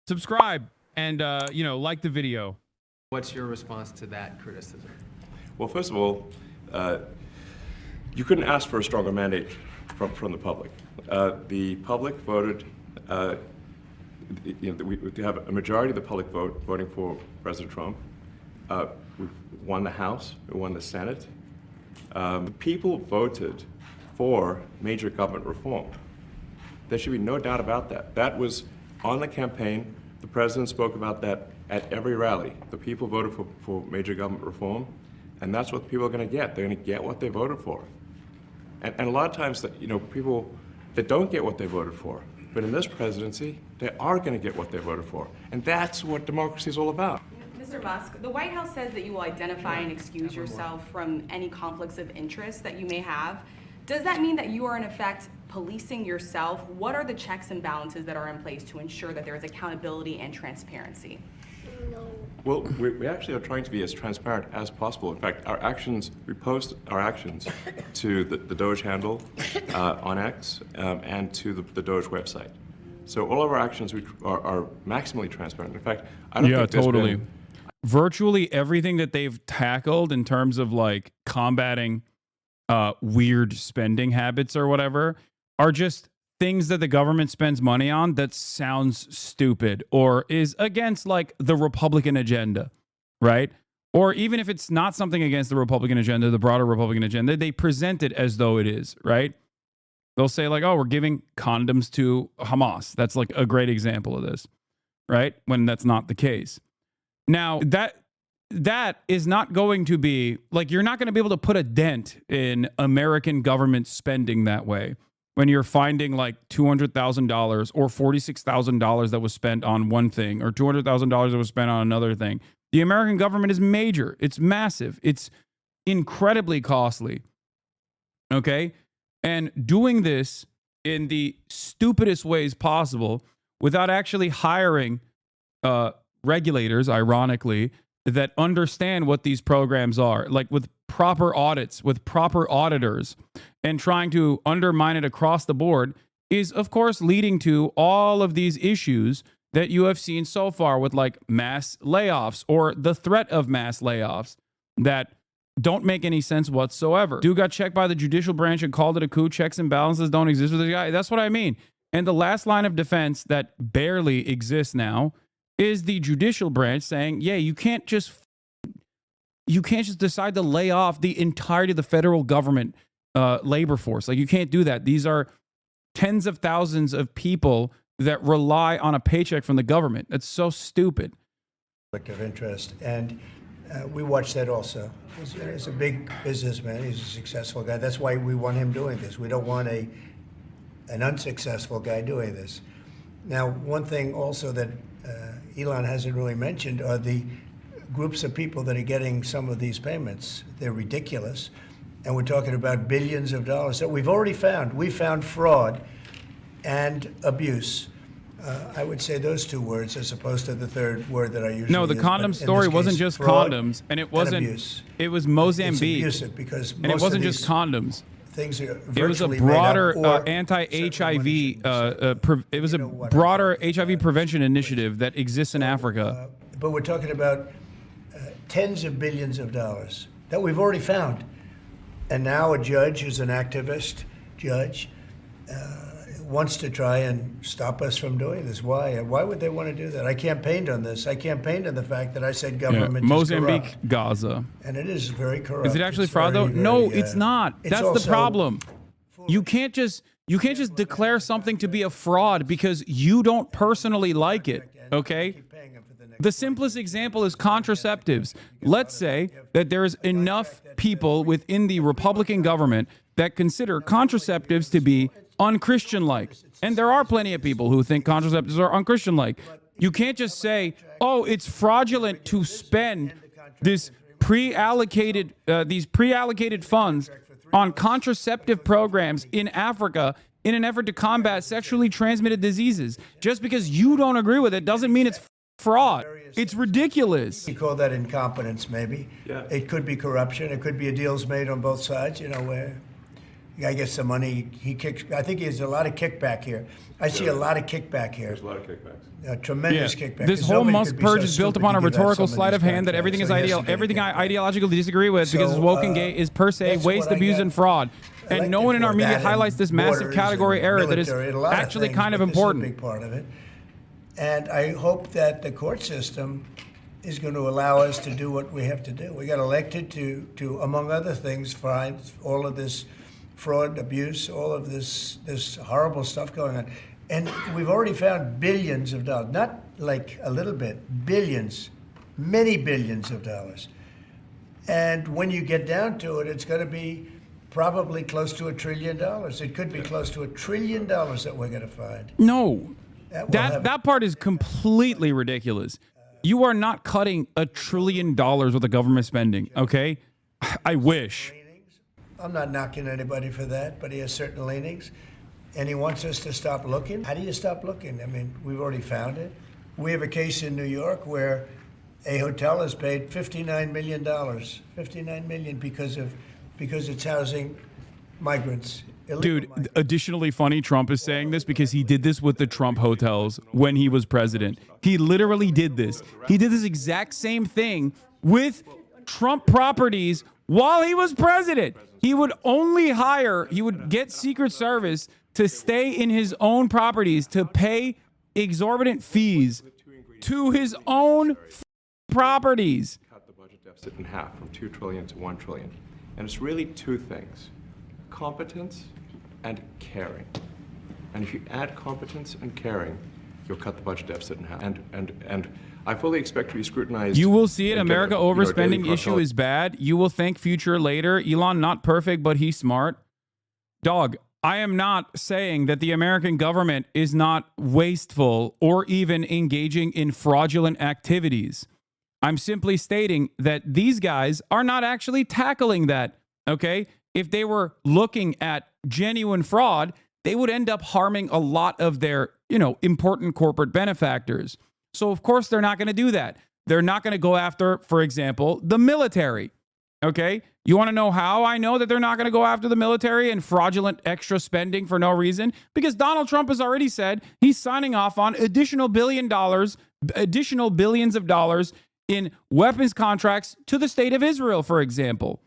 subscribe, and like the video. What's your response to that criticism? Well, first of all, you couldn't ask for a stronger mandate from the public. The public voted, we have a majority of the public voting for President Trump. We won the House, we won the Senate. People voted for major government reform. There should be no doubt about that. That was on the campaign. The president spoke about that at every rally. The people voted for major government reform, and that's what people are going to get. They're going to get what they voted for. And a lot of times, people that don't get what they voted for, but in this presidency, they are going to get what they voted for. And that's what democracy is all about. Mr. Musk, the White House says that you will identify and excuse yourself from any conflicts of interest that you may have. Does that mean that you are in effect policing yourself? What are the checks and balances that are in place to ensure that there is accountability and transparency? Well, we actually are trying to be as transparent as possible. In fact, we post our actions to the Doge handle on X and to the Doge website. So all of our actions are maximally transparent. In fact, I don't think totally. Virtually everything that they've tackled in terms of like combating weird spending habits or whatever are just things that the government spends money on that sounds stupid or is against like the Republican agenda, right? Or even if it's not something against the Republican agenda, the broader Republican agenda, they present it as though it is, right? They'll say like, oh, we're giving condoms to Hamas. That's like a great example of this, right? When that's not the case. Now, that is not going to be, like, you're not going to be able to put a dent in American government spending that way when you're finding like $200,000 or $46,000 that was spent on one thing or $200,000 that was spent on another thing. The American government is major. It's massive. It's incredibly costly. Okay? And doing this in the stupidest ways possible without actually hiring regulators, ironically, that understand what these programs are, like with proper audits, with proper auditors, and trying to undermine it across the board is, of course, leading to all of these issues that you have seen so far with like mass layoffs or the threat of mass layoffs that don't make any sense whatsoever. Dude got checked by the judicial branch and called it a coup. Checks and balances don't exist with the guy. That's what I mean. And the last line of defense that barely exists now is the judicial branch saying, yeah, you can't just decide to lay off the entirety of the federal government labor force. Like, you can't do that. These are tens of thousands of people that rely on a paycheck from the government. That's so stupid. Of interest, and we watch that also. He's a big businessman. He's a successful guy. That's why we want him doing this. We don't want an unsuccessful guy doing this. Now, one thing also that Elon hasn't really mentioned are the groups of people that are getting some of these payments. They're ridiculous. And we're talking about billions of dollars that we've already found. We found fraud and abuse. I would say those two words as opposed to the third word that I usually use. No, the condom story wasn't just condoms, and it wasn't. Abuse. It was Mozambique. It's abusive because and it wasn't just condoms. Things are it was a broader anti-HIV. It was a broader HIV prevention initiative that exists in Africa. But we're talking about tens of billions of dollars that we've already found, and now a judge who's an activist judge wants to try and stop us from doing this. Why? Why would they want to do that? I campaigned on this. I campaigned on the fact that I said government is Mozambique, corrupt. Gaza. And it is very corrupt. Is it actually it's fraud though? very, No, it's not. That's the problem. Foolish. You can't just declare something to be a fraud because you don't personally like it, okay? The simplest example is contraceptives. Let's say that there's enough people within the Republican government that consider contraceptives to be unchristian-like. And there are plenty of people who think contraceptives are unchristian-like. You can't just say, oh, it's fraudulent to spend these pre-allocated funds on contraceptive programs in Africa in an effort to combat sexually transmitted diseases. Just because you don't agree with it doesn't mean it's fraud. It's ridiculous. You call that incompetence, maybe. Yeah. It could be corruption. It could be a deals made on both sides, where The guy gets the money. He kicks. I think there's a lot of kickback here. I see a lot of kickback here. There's a lot of kickbacks. Tremendous kickback. This 'Cause whole nobody Musk could be so purge is built stupid upon a to give out rhetorical some of sleight these of hand that contracts. everything is So he has ideal. to get Everything I kickback. ideologically disagree with because it's woke and gay is per se that's waste, what I abuse, got and fraud. And elected no one in our for, media that highlights and this massive borders category and error that is military and a lot actually things, kind of but this is a important. big part of it. And I hope that the court system is going to allow us to do what we have to do. We got elected to among other things, find all of this fraud, abuse, all of this horrible stuff going on. And we've already found billions of dollars, not like a little bit, billions, many billions of dollars. And when you get down to it, it's going to be probably close to $1 trillion. It could be close to $1 trillion that we're going to find. No, That that part is completely ridiculous. You are not cutting $1 trillion worth of government spending. Okay, I wish. I'm not knocking anybody for that, but he has certain leanings, and he wants us to stop looking. How do you stop looking? I mean, we've already found it. We have a case in New York where a hotel has paid $59 million, $59 million because it's housing migrants. illegal Dude, migrants. additionally funny, Trump is saying this because he did this with the Trump hotels when he was president. He literally did this. He did this exact same thing with Trump properties while he was president. He would get Secret Service to stay in his own properties to pay exorbitant fees to his own properties. Cut the budget deficit in half from $2 trillion to $1 trillion. And it's really two things: competence and caring. And if you add competence and caring, you'll cut the budget deficit in half. And I fully expect to be scrutinized. You will see it. and get America a, overspending daily issue is bad. You will thank future later. Elon, not perfect, but he's smart. Dog, I am not saying that the American government is not wasteful or even engaging in fraudulent activities. I'm simply stating that these guys are not actually tackling that, okay? If they were looking at genuine fraud, they would end up harming a lot of their, important corporate benefactors. So, of course, they're not going to do that. They're not going to go after, for example, the military, okay? You want to know how I know that they're not going to go after the military and fraudulent extra spending for no reason? Because Donald Trump has already said he's signing off on additional billions of dollars in weapons contracts to the state of Israel, for example.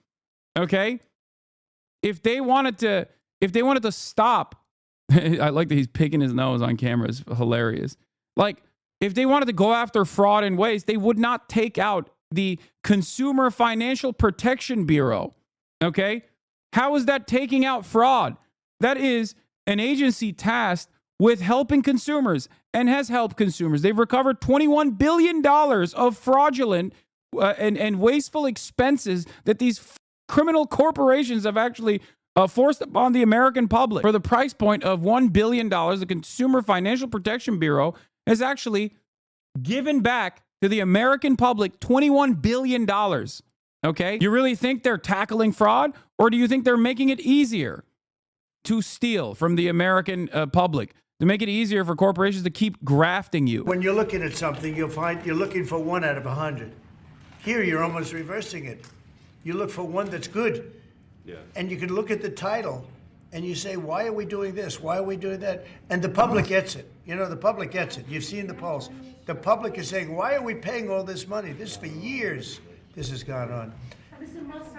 Okay? If they wanted to stop, I like that he's picking his nose on camera. It's hilarious. Like, if they wanted to go after fraud and waste, they would not take out the Consumer Financial Protection Bureau. Okay? How is that taking out fraud? That is an agency tasked with helping consumers and has helped consumers. They've recovered $21 billion of fraudulent and wasteful expenses that these criminal corporations have actually forced upon the American public. For the price point of $1 billion, the Consumer Financial Protection Bureau has actually given back to the American public $21 billion. Okay? You really think they're tackling fraud, or do you think they're making it easier to steal from the American public, to make it easier for corporations to keep grafting you? When you're looking at something, you'll find you're looking for 1 out of 100. Here, you're almost reversing it. You look for one that's good. Yeah. And you can look at the title and you say, why are we doing this? Why are we doing that? And the public gets it. The public gets it. You've seen the polls. The public is saying, why are we paying all this money? This for years, this has gone on.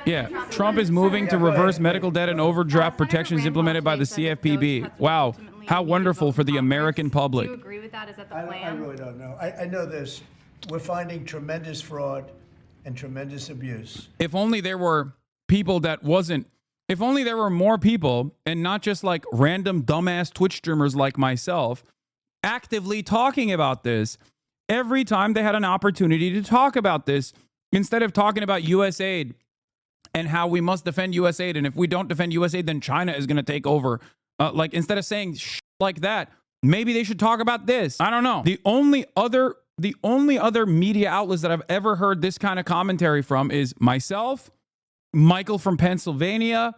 Yeah, Trump is moving to reverse medical debt and overdraft protections implemented by the CFPB. Wow, how wonderful for the American public. Do you agree with that? Is that the I plan? really don't know. I know this. We're finding tremendous fraud and tremendous abuse. If only there were people if only there were more people and not just like random dumbass Twitch streamers like myself actively talking about this every time they had an opportunity to talk about this, instead of talking about USAID and how we must defend USAID. And if we don't defend USAID, then China is going to take over. Instead of saying like that, maybe they should talk about this. I don't know. The only other media outlets that I've ever heard this kind of commentary from is myself, Michael from Pennsylvania,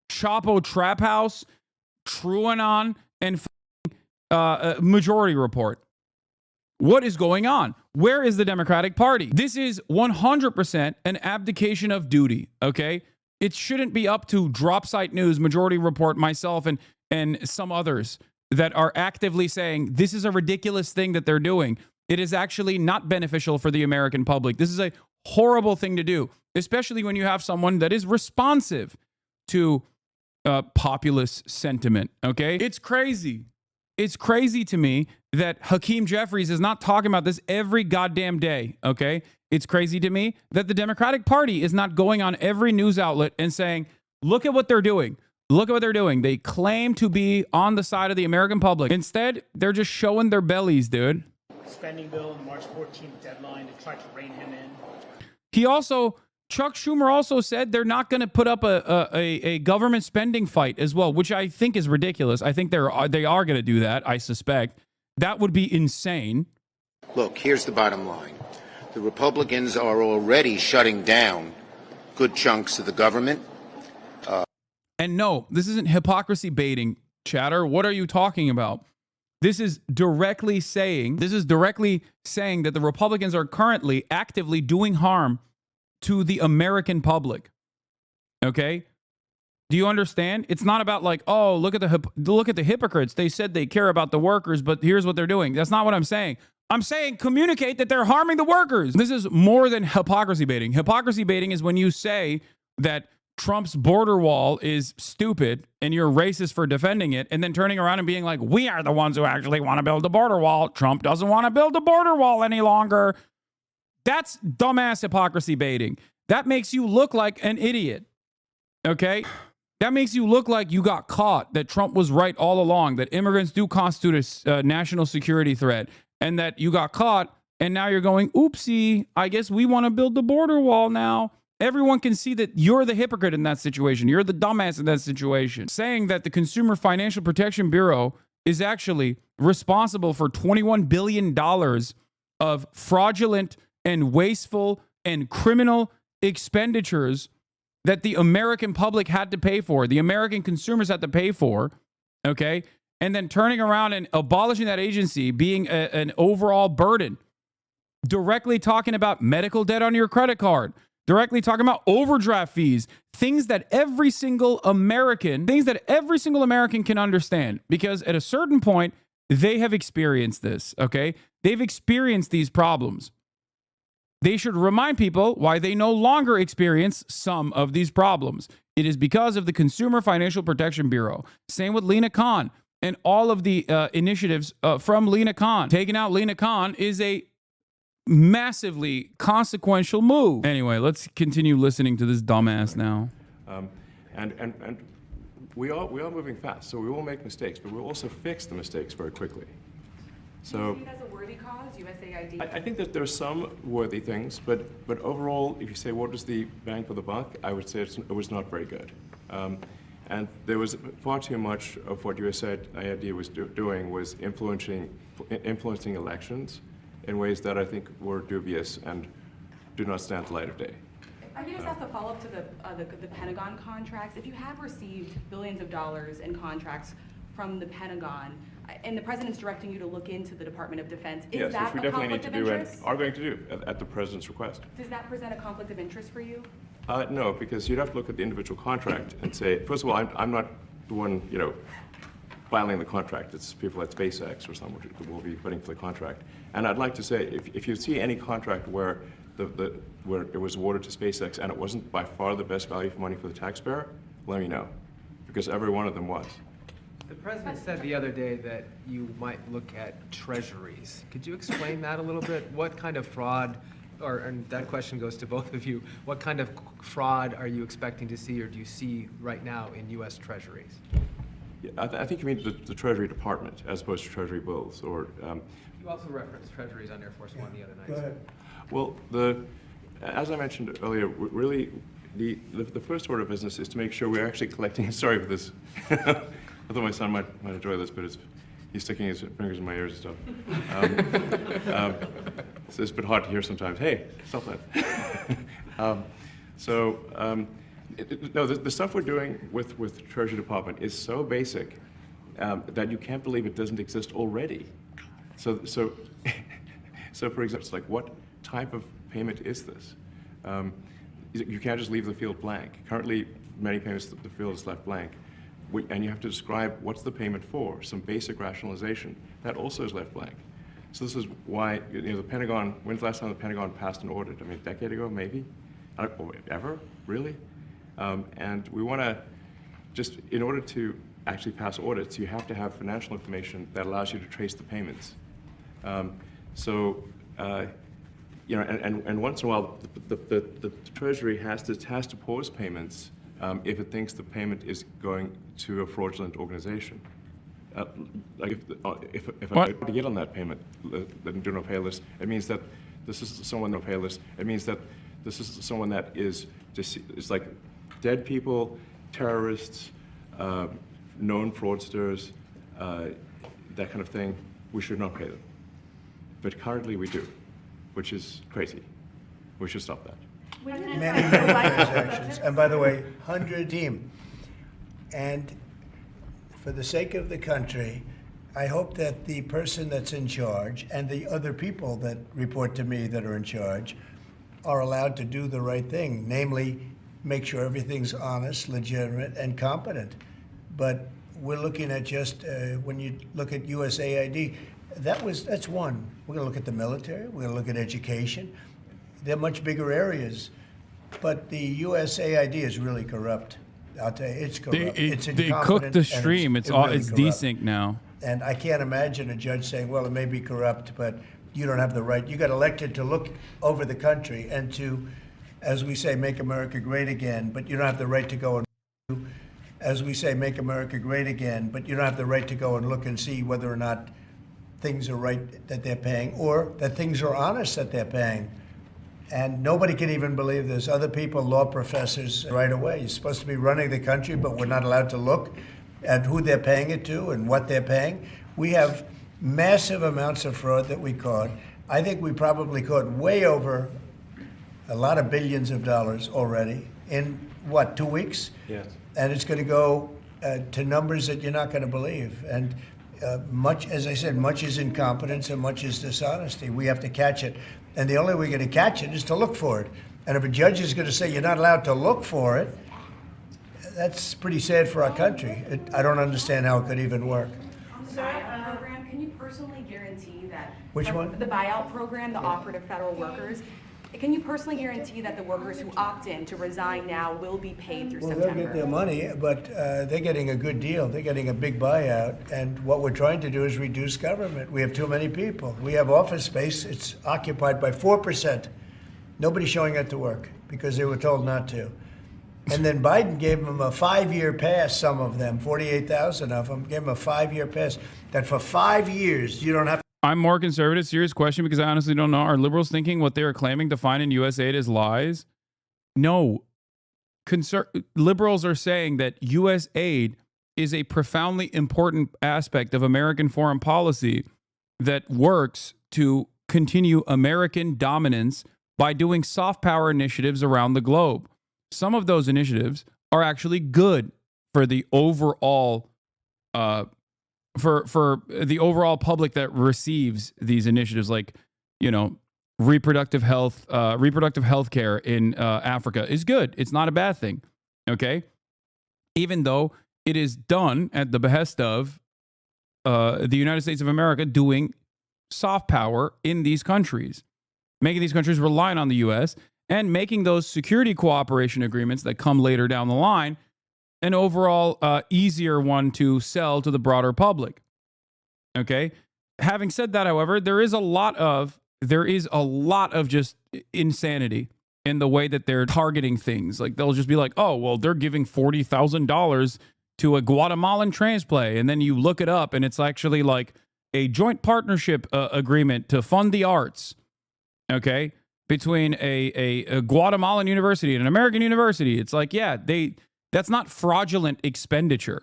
Chapo Trap House, TrueAnon, and Majority Report. What is going on? Where is the Democratic Party? This is 100% an abdication of duty, okay? It shouldn't be up to Drop Site News, Majority Report, myself, and some others that are actively saying this is a ridiculous thing that they're doing. It is actually not beneficial for the American public. This is a horrible thing to do, especially when you have someone that is responsive to populist sentiment. Okay, it's crazy. It's crazy to me that Hakeem Jeffries is not talking about this every goddamn day. Okay, it's crazy to me that the Democratic Party is not going on every news outlet and saying, "Look at what they're doing. Look at what they're doing." They claim to be on the side of the American public. Instead, they're just showing their bellies, dude. Spending bill, March 14th deadline to try to rein him in. Chuck Schumer also said they're not going to put up a government spending fight as well, which I think is ridiculous. I think they are going to do that, I suspect. That would be insane. Look, here's the bottom line. The Republicans are already shutting down good chunks of the government. And no, this isn't hypocrisy baiting, chatter. What are you talking about? This is directly saying that the Republicans are currently actively doing harm to the American public. Okay? Do you understand? It's not about like, oh, look at the hypocrites. They said they care about the workers, but here's what they're doing. That's not what I'm saying. I'm saying communicate that they're harming the workers. This is more than hypocrisy baiting. Hypocrisy baiting is when you say that Trump's border wall is stupid and you're racist for defending it, and then turning around and being like, we are the ones who actually want to build a border wall. Trump doesn't want to build a border wall any longer. That's dumbass hypocrisy baiting. That makes you look like an idiot. Okay? That makes you look like you got caught, that Trump was right all along, that immigrants do constitute a national security threat, and that you got caught, and now you're going, oopsie, I guess we want to build the border wall now. Everyone can see that you're the hypocrite in that situation. You're the dumbass in that situation. Saying that the Consumer Financial Protection Bureau is actually responsible for $21 billion of fraudulent and wasteful and criminal expenditures that the American public had to pay for, the American consumers had to pay for, okay? And then turning around and abolishing that agency being an overall burden, directly talking about medical debt on your credit card, directly talking about overdraft fees, things that every single American can understand, because at a certain point, they have experienced this, okay? They've experienced these problems. They should remind people why they no longer experience some of these problems. It is because of the Consumer Financial Protection Bureau. Same with Lena Khan and all of the initiatives from Lena Khan. Taking out Lena Khan is a massively consequential move. Anyway, let's continue listening to this dumbass now. And we are moving fast, so we will make mistakes, but we'll also fix the mistakes very quickly. So, do you see it as a worthy cause, USAID? I think that there are some worthy things, but overall, if you say what was the bang for the buck, I would say it was not very good. And there was far too much of what USAID was doing was influencing elections in ways that I think were dubious and do not stand the light of day. I can just ask a follow-up to the Pentagon contracts. If you have received billions of dollars in contracts from the Pentagon, and the president's directing you to look into the Department of Defense, is that which we a definitely need conflict to of do and interest? are going to do at the president's request. Does that present a conflict of interest for you? No, because you'd have to look at the individual contract and say, first of all, I'm not the one, filing the contract. It's people at SpaceX or someone who will be putting for the contract. And I'd like to say, if you see any contract where where it was awarded to SpaceX and it wasn't by far the best value for money for the taxpayer, let me know, because every one of them was. The president said the other day that you might look at treasuries. Could you explain that a little bit? What kind of fraud, and that question goes to both of you, what kind of fraud are you expecting to see or do you see right now in U.S. treasuries? Yeah, I think you mean the Treasury Department as opposed to Treasury bills, or. You also referenced treasuries on Air Force One the other night. Go ahead. Well, as I mentioned earlier, really the first order of business is to make sure we're actually collecting. Sorry for this. I thought my son might enjoy this, but he's sticking his fingers in my ears and stuff. So it's a bit hard to hear sometimes. Hey, stop that. No, the stuff we're doing with Treasury Department is so basic that you can't believe it doesn't exist already. So for example, it's like, what type of payment is this? you can't just leave the field blank. Currently, many payments, the field is left blank. And you have to describe what's the payment for, some basic rationalization. That also is left blank. So this is why, the Pentagon, when's the last time the Pentagon passed an audit? I mean, a decade ago, maybe? Ever? Really? And we want to just, in order to actually pass audits, you have to have financial information that allows you to trace the payments. And once in a while, the Treasury has to pause payments if it thinks the payment is going to a fraudulent organization. Like if I to get on that payment, the do not pay list, it means that this is someone on the pay list. It means that this is someone that is just like dead people, terrorists, known fraudsters, that kind of thing. We should not pay them. But currently we do, which is crazy. We should stop that. Many transactions. And by the way, 100 team. And for the sake of the country, I hope that the person that's in charge and the other people that report to me that are in charge are allowed to do the right thing, namely make sure everything's honest, legitimate, and competent. But we're looking at just, when you look at USAID, that's one. We're going to look at the military. We're going to look at education. They're much bigger areas. But the USAID is really corrupt. I'll tell you, it's corrupt. They cooked the stream. It's really desync now. And I can't imagine a judge saying, well, it may be corrupt, but you don't have the right. You got elected to look over the country and to, as we say, make America great again, but you don't have the right to go and, as we say, make America great again, but you don't have the right to go and look and see whether or not things are right that they're paying or that things are honest that they're paying. And nobody can even believe this. Other people, law professors, right away. You're supposed to be running the country, but we're not allowed to look at who they're paying it to and what they're paying. We have massive amounts of fraud that we caught. I think we probably caught way over a lot of billions of dollars already in, 2 weeks? Yes. And it's going to go to numbers that you're not going to believe. And much, as I said, much is incompetence and much is dishonesty. We have to catch it. And the only way we're going to catch it is to look for it. And if a judge is going to say you're not allowed to look for it, that's pretty sad for our country. I don't understand how it could even work. On the buyout program, can you personally guarantee that? Which one? The buyout program, the operative federal workers. Can you personally guarantee that the workers who opt in to resign now will be paid through Well, September? they'll get their money, but they're getting a good deal. They're getting a big buyout. And what we're trying to do is reduce government. We have too many people. We have office space. It's occupied by 4%. Nobody's showing up to work because they were told not to. And then Biden gave them a 5-year pass, some of them, 48,000 of them, gave them a 5-year pass, that for 5 years you don't have to. I'm more conservative. Serious question, because I honestly don't know. Are liberals thinking what they are claiming to find in USAID is lies? No. Liberals are saying that USAID is a profoundly important aspect of American foreign policy that works to continue American dominance by doing soft power initiatives around the globe. Some of those initiatives are actually good for the overall for the overall public that receives these initiatives, like, reproductive health care in Africa is good. It's not a bad thing. Okay. Even though it is done at the behest of the United States of America doing soft power in these countries, making these countries reliant on the U.S. and making those security cooperation agreements that come later down the line an overall easier one to sell to the broader public. Okay. Having said that, however, there is a lot of just insanity in the way that they're targeting things. Like, they'll just be like, oh, well, they're giving $40,000 to a Guatemalan transplant. And then you look it up and it's actually like a joint partnership agreement to fund the arts. Okay. Between a Guatemalan university and an American university. It's like, yeah, that's not fraudulent expenditure.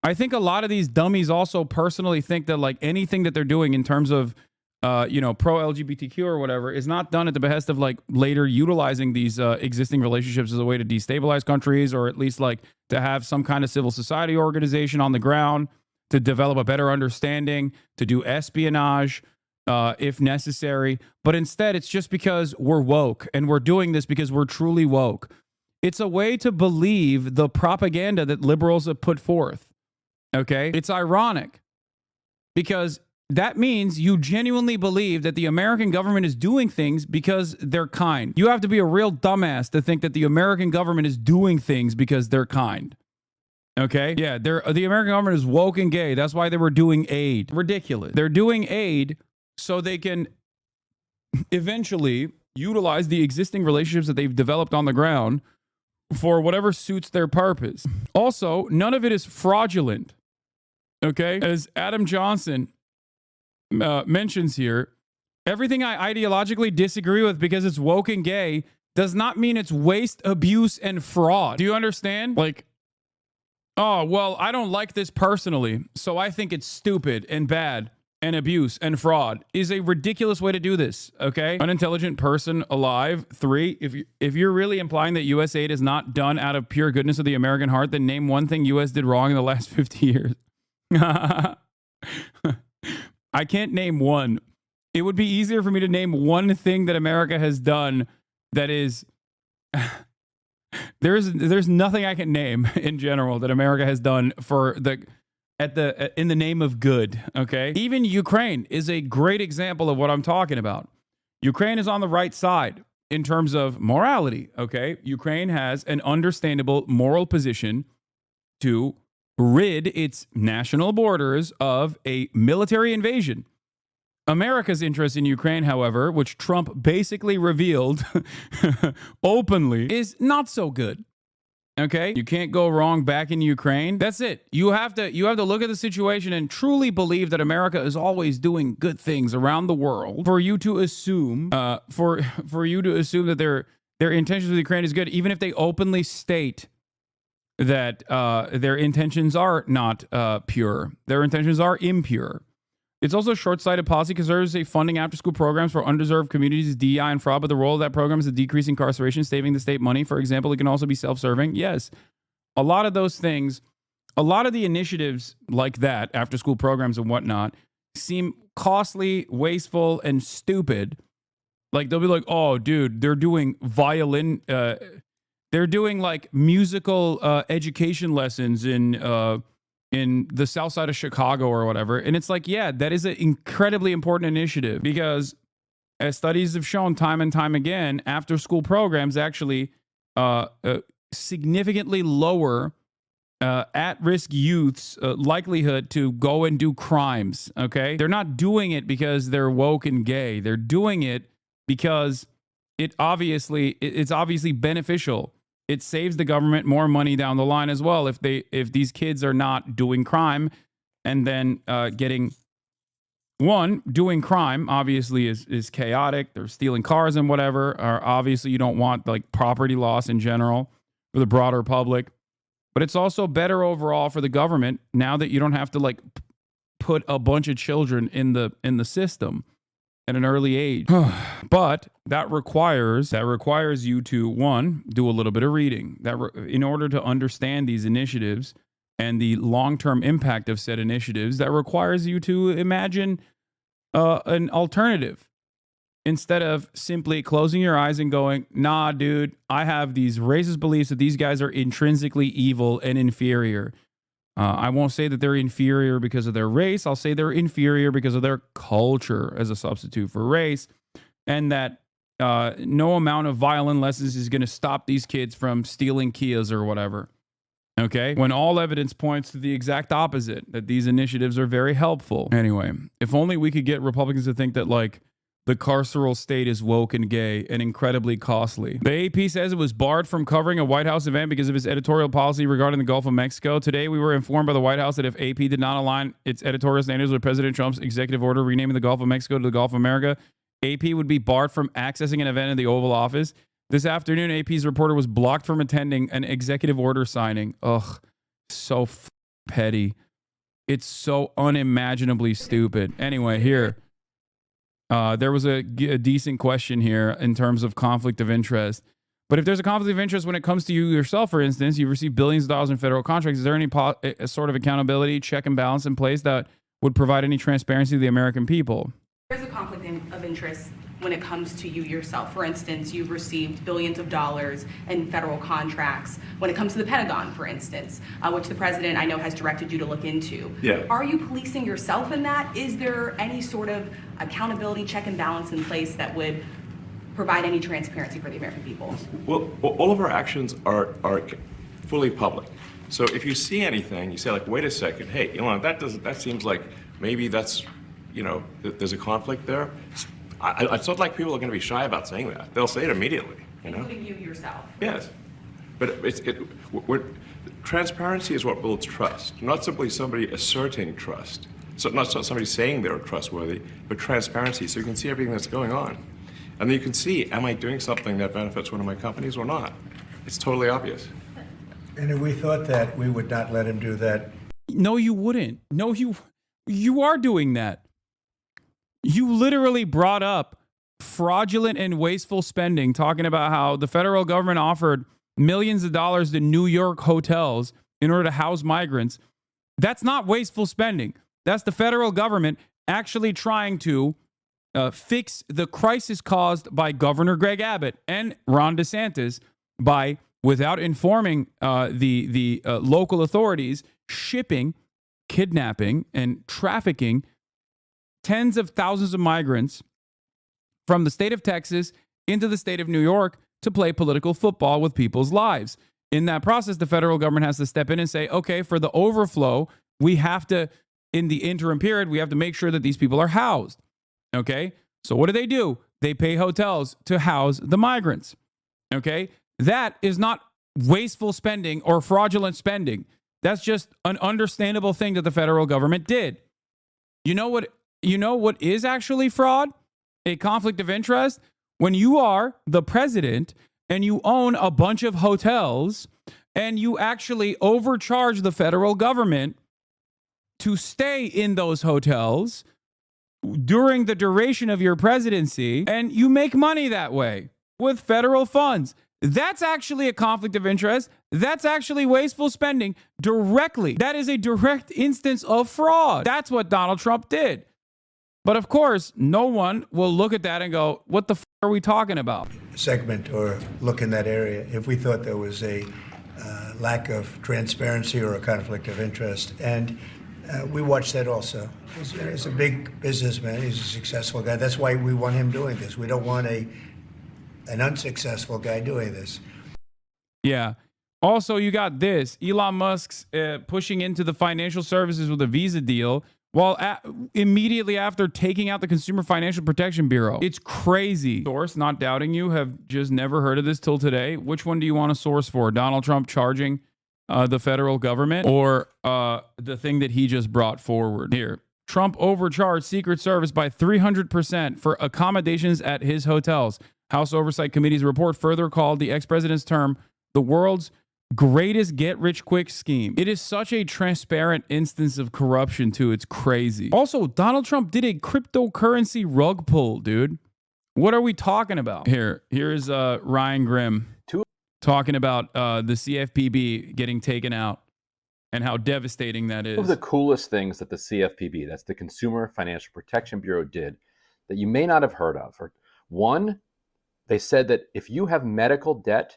I think a lot of these dummies also personally think that, like, anything that they're doing in terms of, pro-LGBTQ or whatever is not done at the behest of, like, later utilizing these existing relationships as a way to destabilize countries, or at least, like, to have some kind of civil society organization on the ground to develop a better understanding, to do espionage, if necessary. But instead, it's just because we're woke, and we're doing this because we're truly woke. It's a way to believe the propaganda that liberals have put forth. Okay? It's ironic because that means you genuinely believe that the American government is doing things because they're kind. You have to be a real dumbass to think that the American government is doing things because they're kind. Okay? Yeah, the American government is woke and gay. That's why they were doing aid. Ridiculous. They're doing aid so they can eventually utilize the existing relationships that they've developed on the ground for whatever suits their purpose. Also, none of it is fraudulent. Okay? As Adam Johnson mentions here, everything I ideologically disagree with because it's woke and gay does not mean it's waste, abuse, and fraud. Do you understand? Like, oh, well, I don't like this personally, so I think it's stupid and bad and abuse and fraud is a ridiculous way to do this, okay? Unintelligent person alive. 3, if you're really implying that U.S. aid is not done out of pure goodness of the American heart, then name one thing U.S. did wrong in the last 50 years. I can't name one. It would be easier for me to name one thing that America has done that is... There's nothing I can name in general that America has done for in the name of good, okay? Even Ukraine is a great example of what I'm talking about. Ukraine is on the right side in terms of morality, okay? Ukraine has an understandable moral position to rid its national borders of a military invasion. America's interest in Ukraine, however, which Trump basically revealed openly, is not so good. Okay? You can't go wrong back in Ukraine. That's it. You have to look at the situation and truly believe that America is always doing good things around the world for you to assume for you to assume that their intentions with Ukraine is good, even if they openly state that their intentions are not pure. Their intentions are impure. It's also short-sighted policy. Conservatives say funding after-school programs for undeserved communities is DEI and fraud, but the role of that program is to decrease incarceration, saving the state money. For example, it can also be self-serving. Yes, a lot of those things, a lot of the initiatives like that, after-school programs and whatnot, seem costly, wasteful, and stupid. Like, they'll be like, oh, dude, they're doing violin... they're doing, like, musical education lessons in the south side of Chicago or whatever. And it's like, yeah, that is an incredibly important initiative because as studies have shown time and time again, after school programs actually significantly lower at-risk youth's likelihood to go and do crimes, okay? They're not doing it because they're woke and gay. They're doing it because it's obviously beneficial. It saves the government more money down the line as well if these kids are not doing crime and then doing crime obviously is chaotic. They're stealing cars and whatever. Or obviously you don't want like property loss in general for the broader public. But it's also better overall for the government now that you don't have to like put a bunch of children in the system at an early age. But that requires you to, 1, do a little bit of reading. In order to understand these initiatives and the long-term impact of said initiatives, that requires you to imagine an alternative instead of simply closing your eyes and going, nah, dude, I have these racist beliefs that these guys are intrinsically evil and inferior. I won't say that they're inferior because of their race. I'll say they're inferior because of their culture as a substitute for race. And that no amount of violin lessons is going to stop these kids from stealing Kias or whatever. Okay? When all evidence points to the exact opposite, that these initiatives are very helpful. Anyway, if only we could get Republicans to think that, like, the carceral state is woke and gay and incredibly costly. The AP says it was barred from covering a White House event because of its editorial policy regarding the Gulf of Mexico. Today, we were informed by the White House that if AP did not align its editorial standards with President Trump's executive order renaming the Gulf of Mexico to the Gulf of America, AP would be barred from accessing an event in the Oval Office. This afternoon, AP's reporter was blocked from attending an executive order signing. Ugh, so petty. It's so unimaginably stupid. Anyway, here. There was a decent question here in terms of conflict of interest. But if there's a conflict of interest when it comes to you yourself, for instance, you receive billions of dollars in federal contracts, is there any sort of accountability, check and balance in place that would provide any transparency to the American people? There's a conflict of interest when it comes to you yourself. For instance, you've received billions of dollars in federal contracts. When it comes to the Pentagon, for instance, which the president I know has directed you to look into. Yeah. Are you policing yourself in that? Is there any sort of accountability check and balance in place that would provide any transparency for the American people? Well, all of our actions are fully public. So if you see anything, you say like, wait a second, hey, that seems like maybe that's, there's a conflict there. It's not like people are going to be shy about saying that. They'll say it immediately, Including you yourself. Yes, but transparency is what builds trust, not simply somebody asserting trust. So not somebody saying they're trustworthy, but transparency, so you can see everything that's going on. And then you can see, am I doing something that benefits one of my companies or not? It's totally obvious. And if we thought that, we would not let him do that. No, you wouldn't. No, you are doing that. You literally brought up fraudulent and wasteful spending, talking about how the federal government offered millions of dollars to New York hotels in order to house migrants. That's not wasteful spending. That's the federal government actually trying to fix the crisis caused by Governor Greg Abbott and Ron DeSantis by, without informing the local authorities, shipping, kidnapping, and trafficking tens of thousands of migrants from the state of Texas into the state of New York to play political football with people's lives. In that process, the federal government has to step in and say, okay, for the overflow, we have to, in the interim period, we have to make sure that these people are housed. Okay? So what do? They pay hotels to house the migrants. Okay? That is not wasteful spending or fraudulent spending. That's just an understandable thing that the federal government did. You know what is actually fraud? A conflict of interest? When you are the president and you own a bunch of hotels and you actually overcharge the federal government to stay in those hotels during the duration of your presidency, and you make money that way with federal funds. That's actually a conflict of interest. That's actually wasteful spending directly. That is a direct instance of fraud. That's what Donald Trump did. But of course, no one will look at that and go, what the f are we talking about? Segment or look in that area if we thought there was a lack of transparency or a conflict of interest. And we watched that also. He's a big businessman. He's a successful guy. That's why we want him doing this. We don't want an unsuccessful guy doing this. Yeah. Also, you got this. Elon Musk's pushing into the financial services with a Visa deal while immediately after taking out the Consumer Financial Protection Bureau. It's crazy. Source, not doubting you, have just never heard of this till today. Which one do you want to source for? Donald Trump charging the federal government or the thing that he just brought forward here? Trump overcharged Secret Service by 300% for accommodations at his hotels. House Oversight Committee's report further called the ex-president's term the world's greatest get-rich-quick scheme. It is such a transparent instance of corruption, too. It's crazy. Also, Donald Trump did a cryptocurrency rug pull, dude. What are we talking about? Here's Ryan Grimm talking about the CFPB getting taken out and how devastating that is. One of the coolest things that the CFPB, that's the Consumer Financial Protection Bureau, did that you may not have heard of. One, they said that if you have medical debt,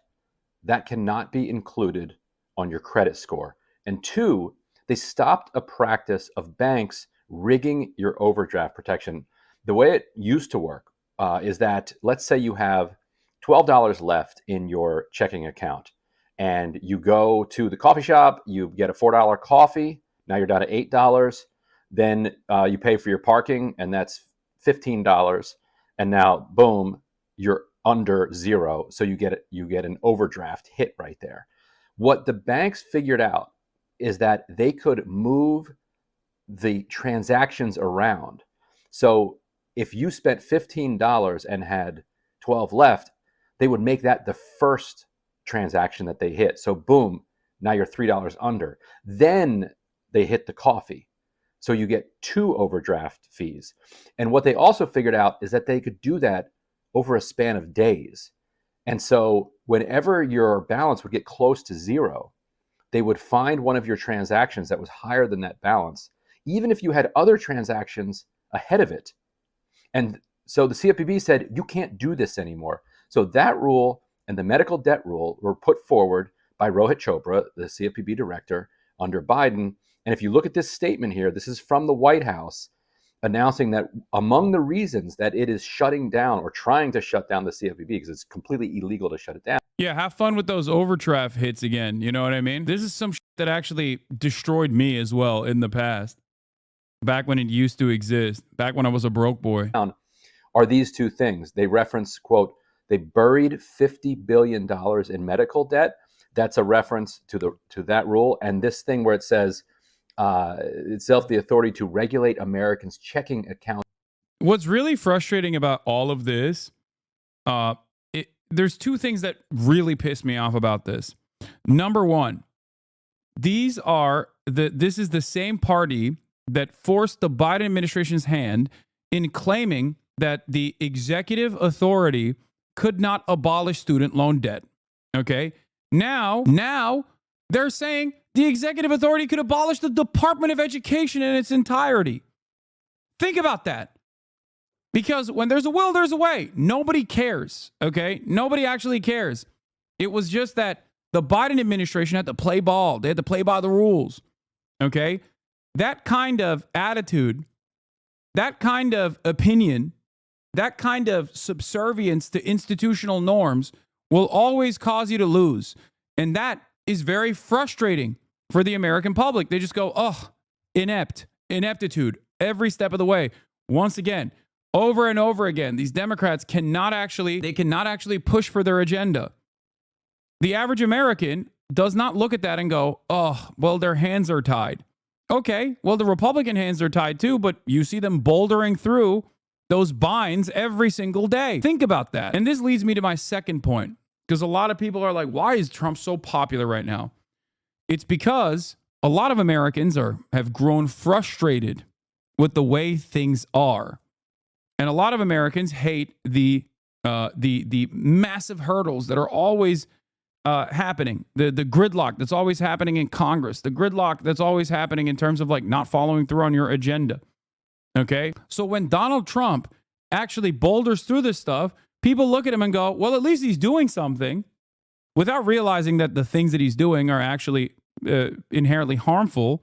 that cannot be included on your credit score. And two, they stopped a practice of banks rigging your overdraft protection. The way it used to work is that, let's say you have $12 left in your checking account, and you go to the coffee shop, you get a $4 coffee, now you're down to $8. Then you pay for your parking, and that's $15. And now, boom, you're under zero, so you get an overdraft hit right there. What the banks figured out is that they could move the transactions around. So if you spent $15 and had 12 left, they would make that the first transaction that they hit. So boom, now you're $3 under. Then they hit the coffee. So you get 2 overdraft fees. And what they also figured out is that they could do that over a span of days. And so whenever your balance would get close to zero, they would find one of your transactions that was higher than that balance, even if you had other transactions ahead of it. And so the CFPB said, you can't do this anymore. So that rule and the medical debt rule were put forward by Rohit Chopra, the CFPB director, under Biden. And if you look at this statement here, this is from the White House announcing that among the reasons that it is shutting down or trying to shut down the CFPB, because it's completely illegal to shut it down. Yeah, have fun with those overdraft hits again. You know what I mean? This is some shit that actually destroyed me as well in the past. Back when it used to exist. Back when I was a broke boy. Are these two things. They reference, quote, they buried $50 billion in medical debt. That's a reference to that rule. And this thing where it says itself the authority to regulate Americans' checking accounts. What's really frustrating about all of this, there's two things that really piss me off about this. Number one, this is the same party that forced the Biden administration's hand in claiming that the executive authority could not abolish student loan debt. Okay? Now they're saying the executive authority could abolish the Department of Education in its entirety. Think about that. Because when there's a will, there's a way. Nobody cares, okay? Nobody actually cares. It was just that the Biden administration had to play ball. They had to play by the rules, okay? That kind of attitude, that kind of opinion, that kind of subservience to institutional norms will always cause you to lose. And that is very frustrating for the American public. They just go, oh, ineptitude, every step of the way. Once again, over and over again, these Democrats cannot actually push for their agenda. The average American does not look at that and go, oh, well, their hands are tied. Okay, well, the Republican hands are tied too, but you see them bouldering through those binds every single day. Think about that. And this leads me to my second point, because a lot of people are like, why is Trump so popular right now? It's because a lot of Americans have grown frustrated with the way things are. And a lot of Americans hate the massive hurdles that are always happening, the gridlock that's always happening in Congress, the gridlock that's always happening in terms of like not following through on your agenda. Okay. So when Donald Trump actually boulders through this stuff, people look at him and go, well, at least he's doing something, without realizing that the things that he's doing are actually inherently harmful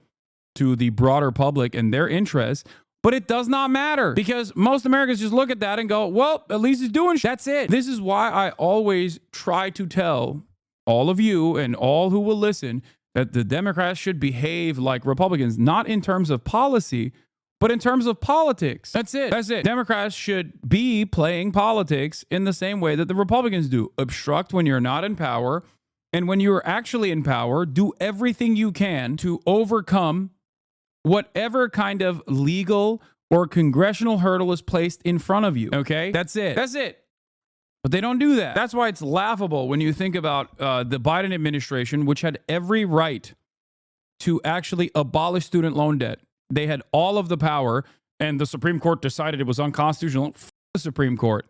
to the broader public and their interests. But it does not matter, because most Americans just look at that and go, well, at least he's doing That's it. This is why I always try to tell all of you and all who will listen that the Democrats should behave like Republicans, not in terms of policy, but in terms of politics. That's it. That's it. Democrats should be playing politics in the same way that the Republicans do. Obstruct when you're not in power. And when you're actually in power, do everything you can to overcome whatever kind of legal or congressional hurdle is placed in front of you. Okay? That's it. That's it. But they don't do that. That's why it's laughable when you think about the Biden administration, which had every right to actually abolish student loan debt. They had all of the power, and the Supreme Court decided it was unconstitutional. F the Supreme Court.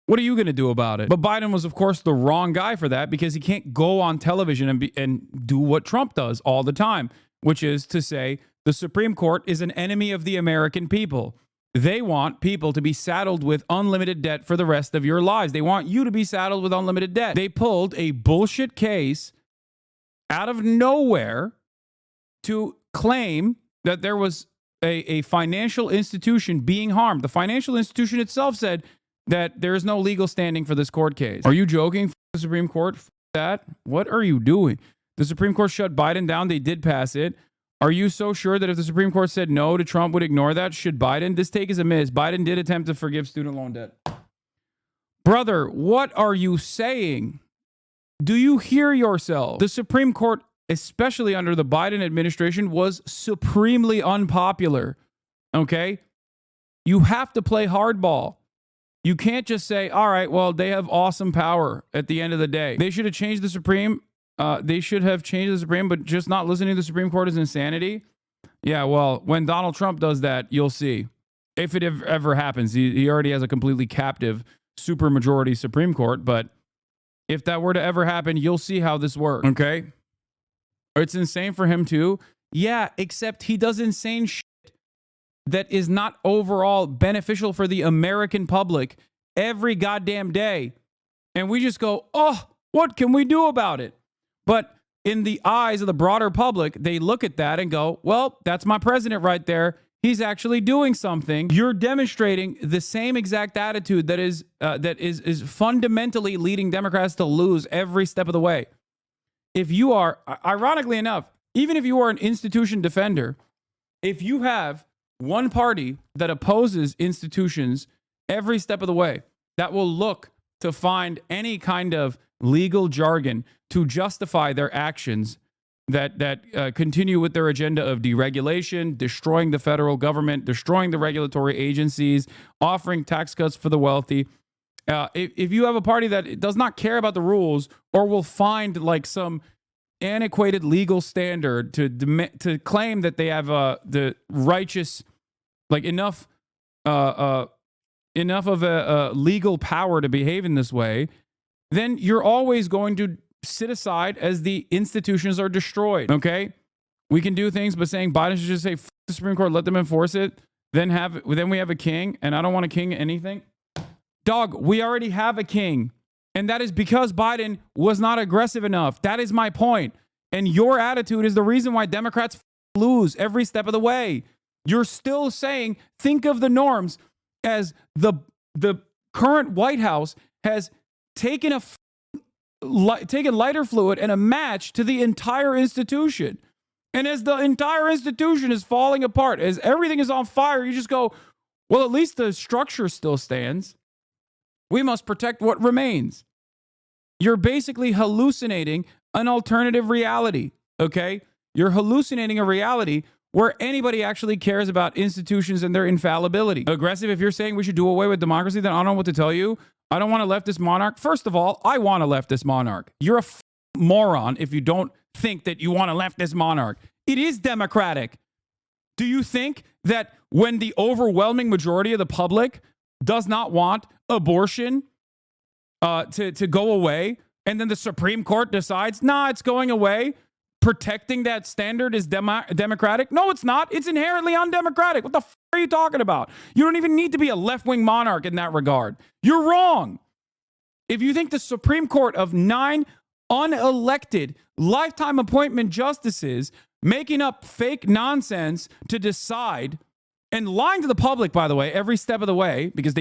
What are you going to do about it? But Biden was, of course, the wrong guy for that, because he can't go on television and do what Trump does all the time, which is to say the Supreme Court is an enemy of the American people. They want people to be saddled with unlimited debt for the rest of your lives. They want you to be saddled with unlimited debt. They pulled a bullshit case out of nowhere to claim that there was a financial institution being harmed. The financial institution itself said that there is no legal standing for this court case. Are you joking? F the Supreme Court? F that? What are you doing? The Supreme Court shut Biden down. They did pass it. Are you so sure that if the Supreme Court said no to Trump would ignore that? Should Biden? This take is a miss. Biden did attempt to forgive student loan debt. Brother, what are you saying? Do you hear yourself? The Supreme Court, especially under the Biden administration, was supremely unpopular. Okay? You have to play hardball. You can't just say, all right, well, they have awesome power at the end of the day. They should have changed the Supreme. They should have changed the Supreme, but just not listening to the Supreme Court is insanity. Yeah, well, when Donald Trump does that, you'll see. If it ever happens, he already has a completely captive supermajority Supreme Court, but if that were to ever happen, you'll see how this works, okay? It's insane for him too. Yeah, except he does insane shit that is not overall beneficial for the American public every goddamn day. And we just go, oh, what can we do about it? But in the eyes of the broader public, they look at that and go, well, that's my president right there. He's actually doing something. You're demonstrating the same exact attitude that is fundamentally leading Democrats to lose every step of the way. If you are, ironically enough, even if you are an institution defender, if you have one party that opposes institutions every step of the way, that will look to find any kind of legal jargon to justify their actions that continue with their agenda of deregulation, destroying the federal government, destroying the regulatory agencies, offering tax cuts for the wealthy. If you have a party that does not care about the rules or will find like some antiquated legal standard to claim that they have the righteous, like enough of a legal power to behave in this way, then you're always going to sit aside as the institutions are destroyed. Okay, we can do things, but saying Biden should just say F the Supreme Court, let them enforce it. Then we have a king, and I don't want a king anything. Dog, we already have a king, and that is because Biden was not aggressive enough. That is my point. And your attitude is the reason why Democrats lose every step of the way. You're still saying, think of the norms as the current White House has taken taken lighter fluid and a match to the entire institution. And as the entire institution is falling apart, as everything is on fire, you just go, well, at least the structure still stands. We must protect what remains. You're basically hallucinating an alternative reality, okay? You're hallucinating a reality where anybody actually cares about institutions and their infallibility. Aggressive, if you're saying we should do away with democracy, then I don't know what to tell you. I don't want a leftist monarch. First of all, I want a leftist monarch. You're a moron if you don't think that you want a leftist monarch. It is democratic. Do you think that when the overwhelming majority of the public does not want abortion to go away, and then the Supreme Court decides, nah, it's going away, protecting that standard is democratic? No, it's not. It's inherently undemocratic. What the are you talking about? You don't even need to be a left-wing monarch in that regard. You're wrong. If you think the Supreme Court of 9 unelected lifetime appointment justices making up fake nonsense to decide and lying to the public, by the way, every step of the way, because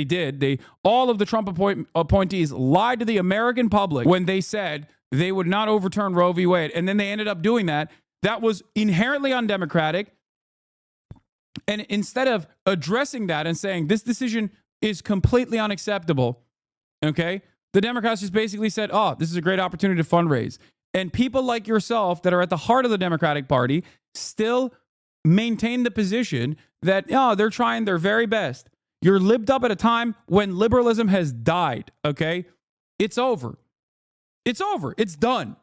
all of the Trump appointees lied to the American public when they said they would not overturn Roe v. Wade, and then they ended up doing that. That was inherently undemocratic. And instead of addressing that and saying this decision is completely unacceptable, okay, the Democrats just basically said, oh, this is a great opportunity to fundraise. And people like yourself that are at the heart of the Democratic Party still maintain the position that, oh, they're trying their very best. You're libbed up at a time when liberalism has died, okay? It's over. It's over. It's done.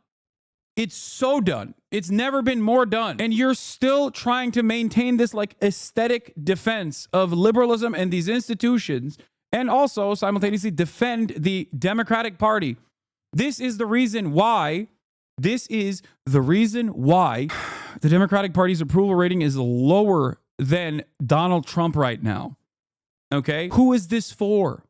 It's so done. It's never been more done. And you're still trying to maintain this like aesthetic defense of liberalism and these institutions, and also simultaneously defend the Democratic Party. This is the reason why the Democratic Party's approval rating is lower than Donald Trump right now. Okay? Who is this for?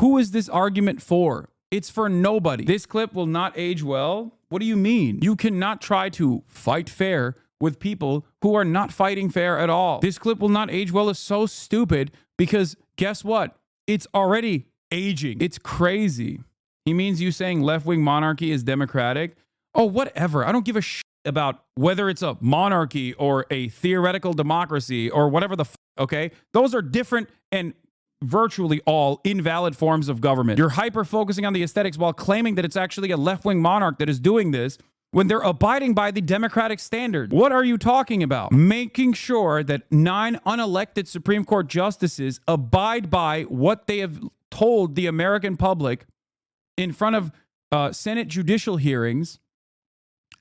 Who is this argument for? It's for nobody. This clip will not age well. What do you mean? You cannot try to fight fair with people who are not fighting fair at all. This clip will not age well is so stupid because guess what? It's already aging. It's crazy. He means you saying left-wing monarchy is democratic. Oh, whatever. I don't give a shit about whether it's a monarchy or a theoretical democracy or whatever okay? Those are different and virtually all invalid forms of government. You're hyper-focusing on the aesthetics while claiming that it's actually a left-wing monarch that is doing this when they're abiding by the democratic standard. What are you talking about? Making sure that 9 unelected Supreme Court justices abide by what they have told the American public in front of Senate judicial hearings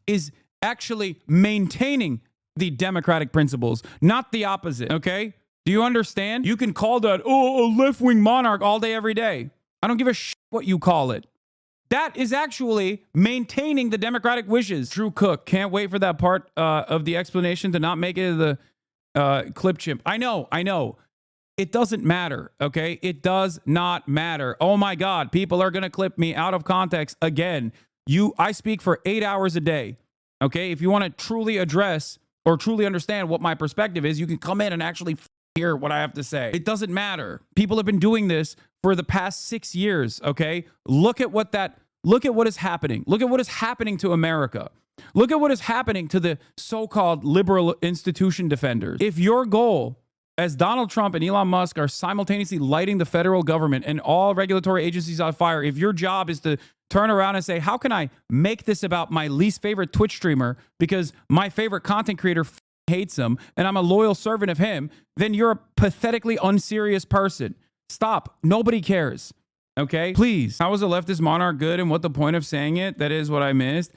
is actually maintaining the democratic principles, not the opposite, okay? Do you understand? You can call that, a left-wing monarch all day, every day. I don't give a shit what you call it. That is actually maintaining the democratic wishes. Drew Cook, can't wait for that part of the explanation to not make it to clip chimp. I know. It doesn't matter, okay? It does not matter. Oh my God, people are gonna clip me out of context again. I speak for 8 hours a day, okay? If you want to truly address or truly understand what my perspective is, you can come in and actually hear what I have to say. It doesn't matter. People have been doing this for the past 6 years, okay? Look at what is happening. Look at what is happening to America. Look at what is happening to the so-called liberal institution defenders. If your goal, as Donald Trump and Elon Musk are simultaneously lighting the federal government and all regulatory agencies on fire, if your job is to turn around and say, how can I make this about my least favorite Twitch streamer because my favorite content creator hates him and I'm a loyal servant of him, then you're a pathetically unserious person. Stop. Nobody cares. Okay? Please. How is a leftist monarch good and what the point of saying it? That is what I missed.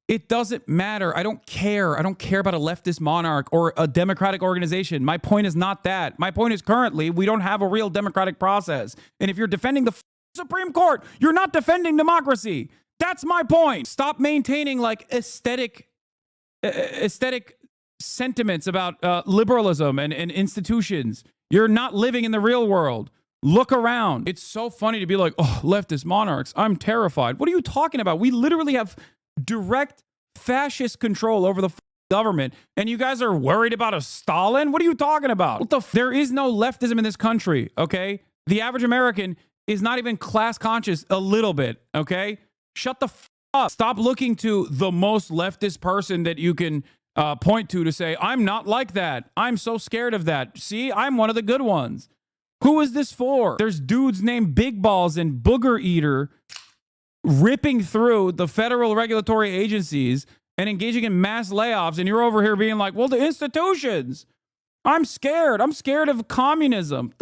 It doesn't matter. I don't care. I don't care about a leftist monarch or a democratic organization. My point is not that. My point is currently we don't have a real democratic process. And if you're defending the Supreme Court, you're not defending democracy. That's my point. Stop maintaining like aesthetic sentiments about liberalism and institutions. You're not living in the real world. Look around. It's so funny to be like, oh, leftist monarchs, I'm terrified. What are you talking about? We literally have direct fascist control over the government, and you guys are worried about a Stalin? What are you talking about? There is no leftism in this country, okay? The average American is not even class conscious a little bit, okay? Shut the up. Stop looking to the most leftist person that you can point to say, I'm not like that. I'm so scared of that. See, I'm one of the good ones. Who is this for? There's dudes named Big Balls and Booger Eater ripping through the federal regulatory agencies and engaging in mass layoffs, and you're over here being like, well, the institutions. I'm scared. I'm scared of communism.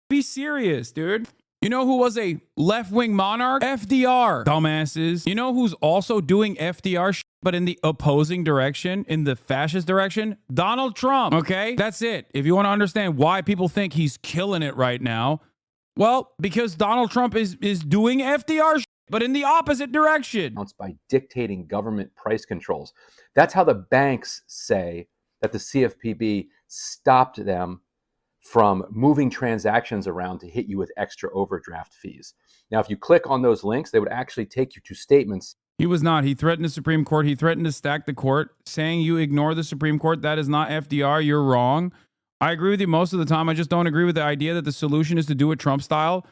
Be serious, dude. You know who was a left-wing monarch? FDR. Dumbasses. You know who's also doing FDR shit, but in the opposing direction, in the fascist direction? Donald Trump. Okay? That's it. If you want to understand why people think he's killing it right now, well, because Donald Trump is doing FDR shit, but in the opposite direction. By dictating government price controls. That's how the banks say that the CFPB stopped them from moving transactions around to hit you with extra overdraft fees. Now, if you click on those links, they would actually take you to statements. He was not. He threatened the Supreme Court. He threatened to stack the court, saying you ignore the Supreme Court. That is not FDR. You're wrong. I agree with you most of the time. I just don't agree with the idea that the solution is to do it Trump style.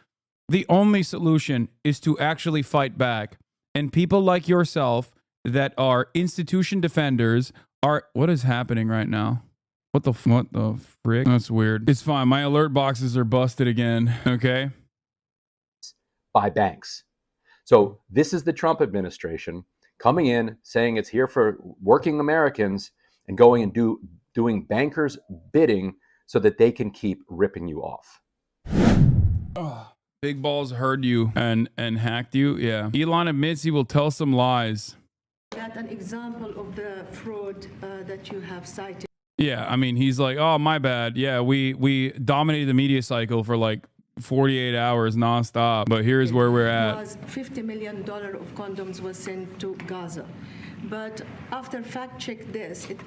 The only solution is to actually fight back. And people like yourself that are institution defenders are... What is happening right now? What the frick? That's weird. It's fine. My alert boxes are busted again. Okay? By banks. So this is the Trump administration coming in, saying it's here for working Americans and going and doing bankers' bidding so that they can keep ripping you off. Oh. Big Balls heard you and hacked you. Yeah. Elon admits he will tell some lies. That an example of the fraud that you have cited. Yeah, I mean, he's like, oh, my bad. Yeah, we dominated the media cycle for like 48 hours nonstop, but here's where we're at. Was $50 million of condoms was sent to Gaza. But after fact check this, it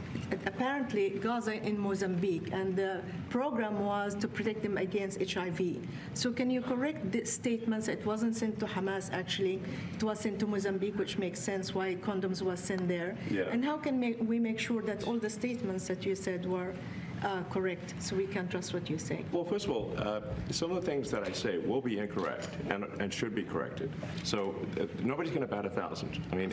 apparently Gaza in Mozambique, and the program was to protect them against HIV. So can you correct the statements? It wasn't sent to Hamas, actually. It was sent to Mozambique, which makes sense why condoms was sent there. Yeah. And how can we make sure that all the statements that you said were correct, so we can trust what you say? Well, first of all, some of the things that I say will be incorrect and should be corrected. So nobody's going to bat 1,000. I mean,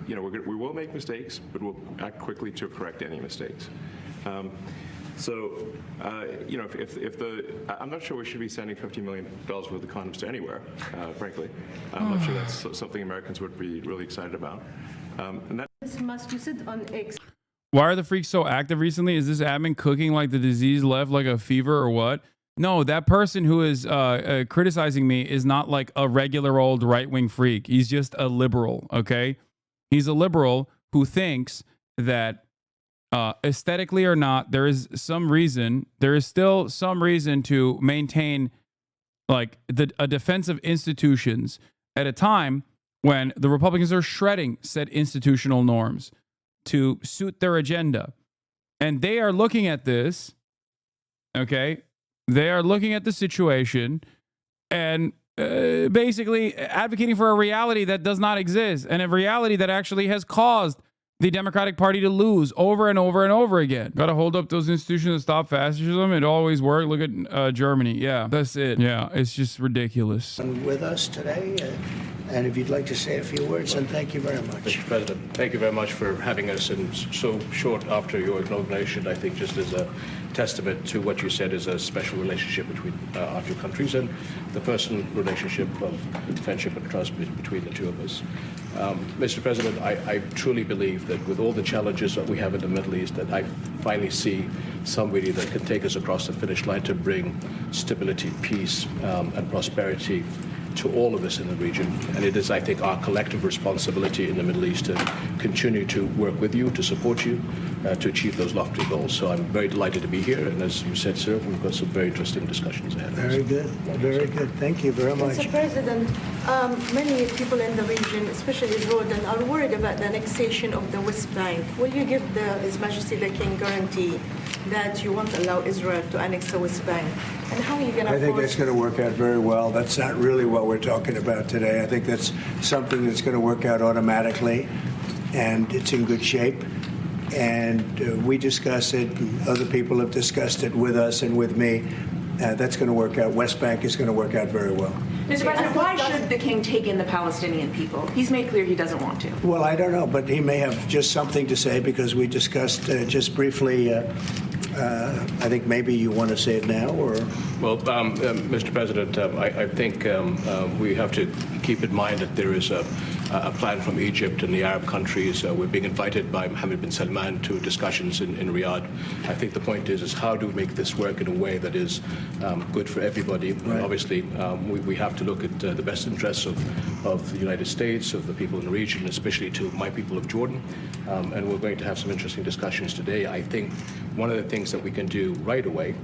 we will make mistakes, but we'll act quickly to correct any mistakes. I'm not sure we should be sending $50 million worth of condoms to anywhere, frankly. I'm not sure that's something Americans would be really excited about. You said on X. Why are the freaks so active recently? Is this admin cooking like the disease left like a fever or what? No, that person who is criticizing me is not like a regular old right-wing freak. He's just a liberal, okay? He's a liberal who thinks that aesthetically or not, there is still some reason to maintain like a defense of institutions at a time when the Republicans are shredding said institutional norms to suit their agenda. And they are looking at this Okay, they are looking at the situation and basically advocating for a reality that does not exist, and a reality that actually has caused the Democratic Party to lose over and over and over again. Got to hold up those institutions to stop fascism. It always worked. Look at Germany. Yeah, that's it. Yeah, it's just ridiculous. With us today, and if you'd like to say a few words, and thank you very much. Mr. President, thank you very much for having us, and so short after your inauguration, I think just as a testament to what you said is a special relationship between our two countries and the personal relationship of friendship and trust between the two of us. Mr. President, I truly believe that with all the challenges that we have in the Middle East, that I finally see somebody that can take us across the finish line to bring stability, peace, and prosperity to all of us in the region. And it is, I think, our collective responsibility in the Middle East to continue to work with you, to support you, to achieve those lofty goals. So I'm very delighted to be here. And as you said, sir, we've got some very interesting discussions ahead of us. Very good. Very good. Thank you very much. Mr. President, many people in the region, especially Jordan, are worried about the annexation of the West Bank. Will you give His Majesty the King guarantee that you won't allow Israel to annex the West Bank? And how are you going to I think that's going to work out very well. That's not really what we're talking about today. I think that's something that's going to work out automatically, and it's in good shape. And we discuss it, and other people have discussed it with us and with me. That's going to work out. West Bank is going to work out very well. Mr. President, why should the king take in the Palestinian people? He's made clear he doesn't want to. Well, I don't know, but he may have just something to say because we discussed just briefly. I think maybe you want to say it now, or? Well, Mr. President, I think we have to keep in mind that there is a plan from Egypt and the Arab countries. We're being invited by Mohammed bin Salman to discussions in Riyadh. I think the point is how do we make this work in a way that is good for everybody? Right. Obviously, we have to look at the best interests of the United States, of the people in the region, especially to my people of Jordan. And we're going to have some interesting discussions today. I think one of the things that we can do right away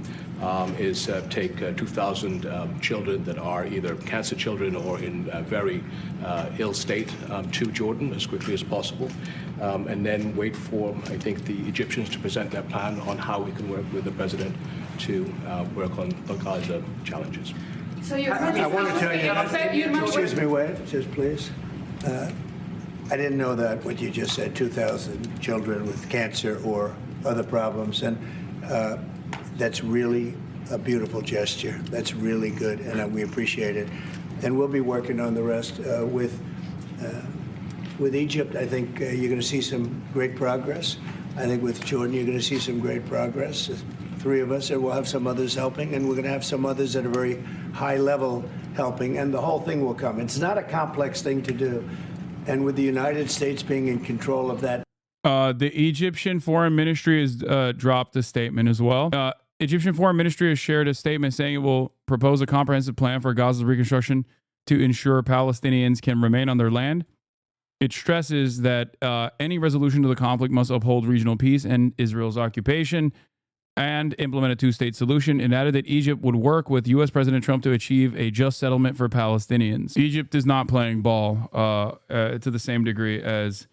is take 2,000 children that are either cancer children or in a very ill state to Jordan as quickly as possible, and then wait for, I think, the Egyptians to present their plan on how we can work with the president to work on the Gaza challenges. So you're I want to tell you, excuse me, wait, just please. I didn't know that what you just said, 2,000 children with cancer or other problems, and that's really a beautiful gesture. That's really good, and we appreciate it. And we'll be working on the rest with Egypt. I think you're going to see some great progress. I think with Jordan, you're going to see some great progress. Three of us, and we'll have some others helping, and we're going to have some others at a very high level helping, and the whole thing will come. It's not a complex thing to do. And with the United States being in control of that. The Egyptian Foreign Ministry has dropped a statement as well. Egyptian Foreign Ministry has shared a statement saying it will propose a comprehensive plan for Gaza's reconstruction to ensure Palestinians can remain on their land. It stresses that any resolution to the conflict must uphold regional peace and Israel's occupation and implement a two-state solution. It added that Egypt would work with U.S. President Trump to achieve a just settlement for Palestinians. Egypt is not playing ball to the same degree as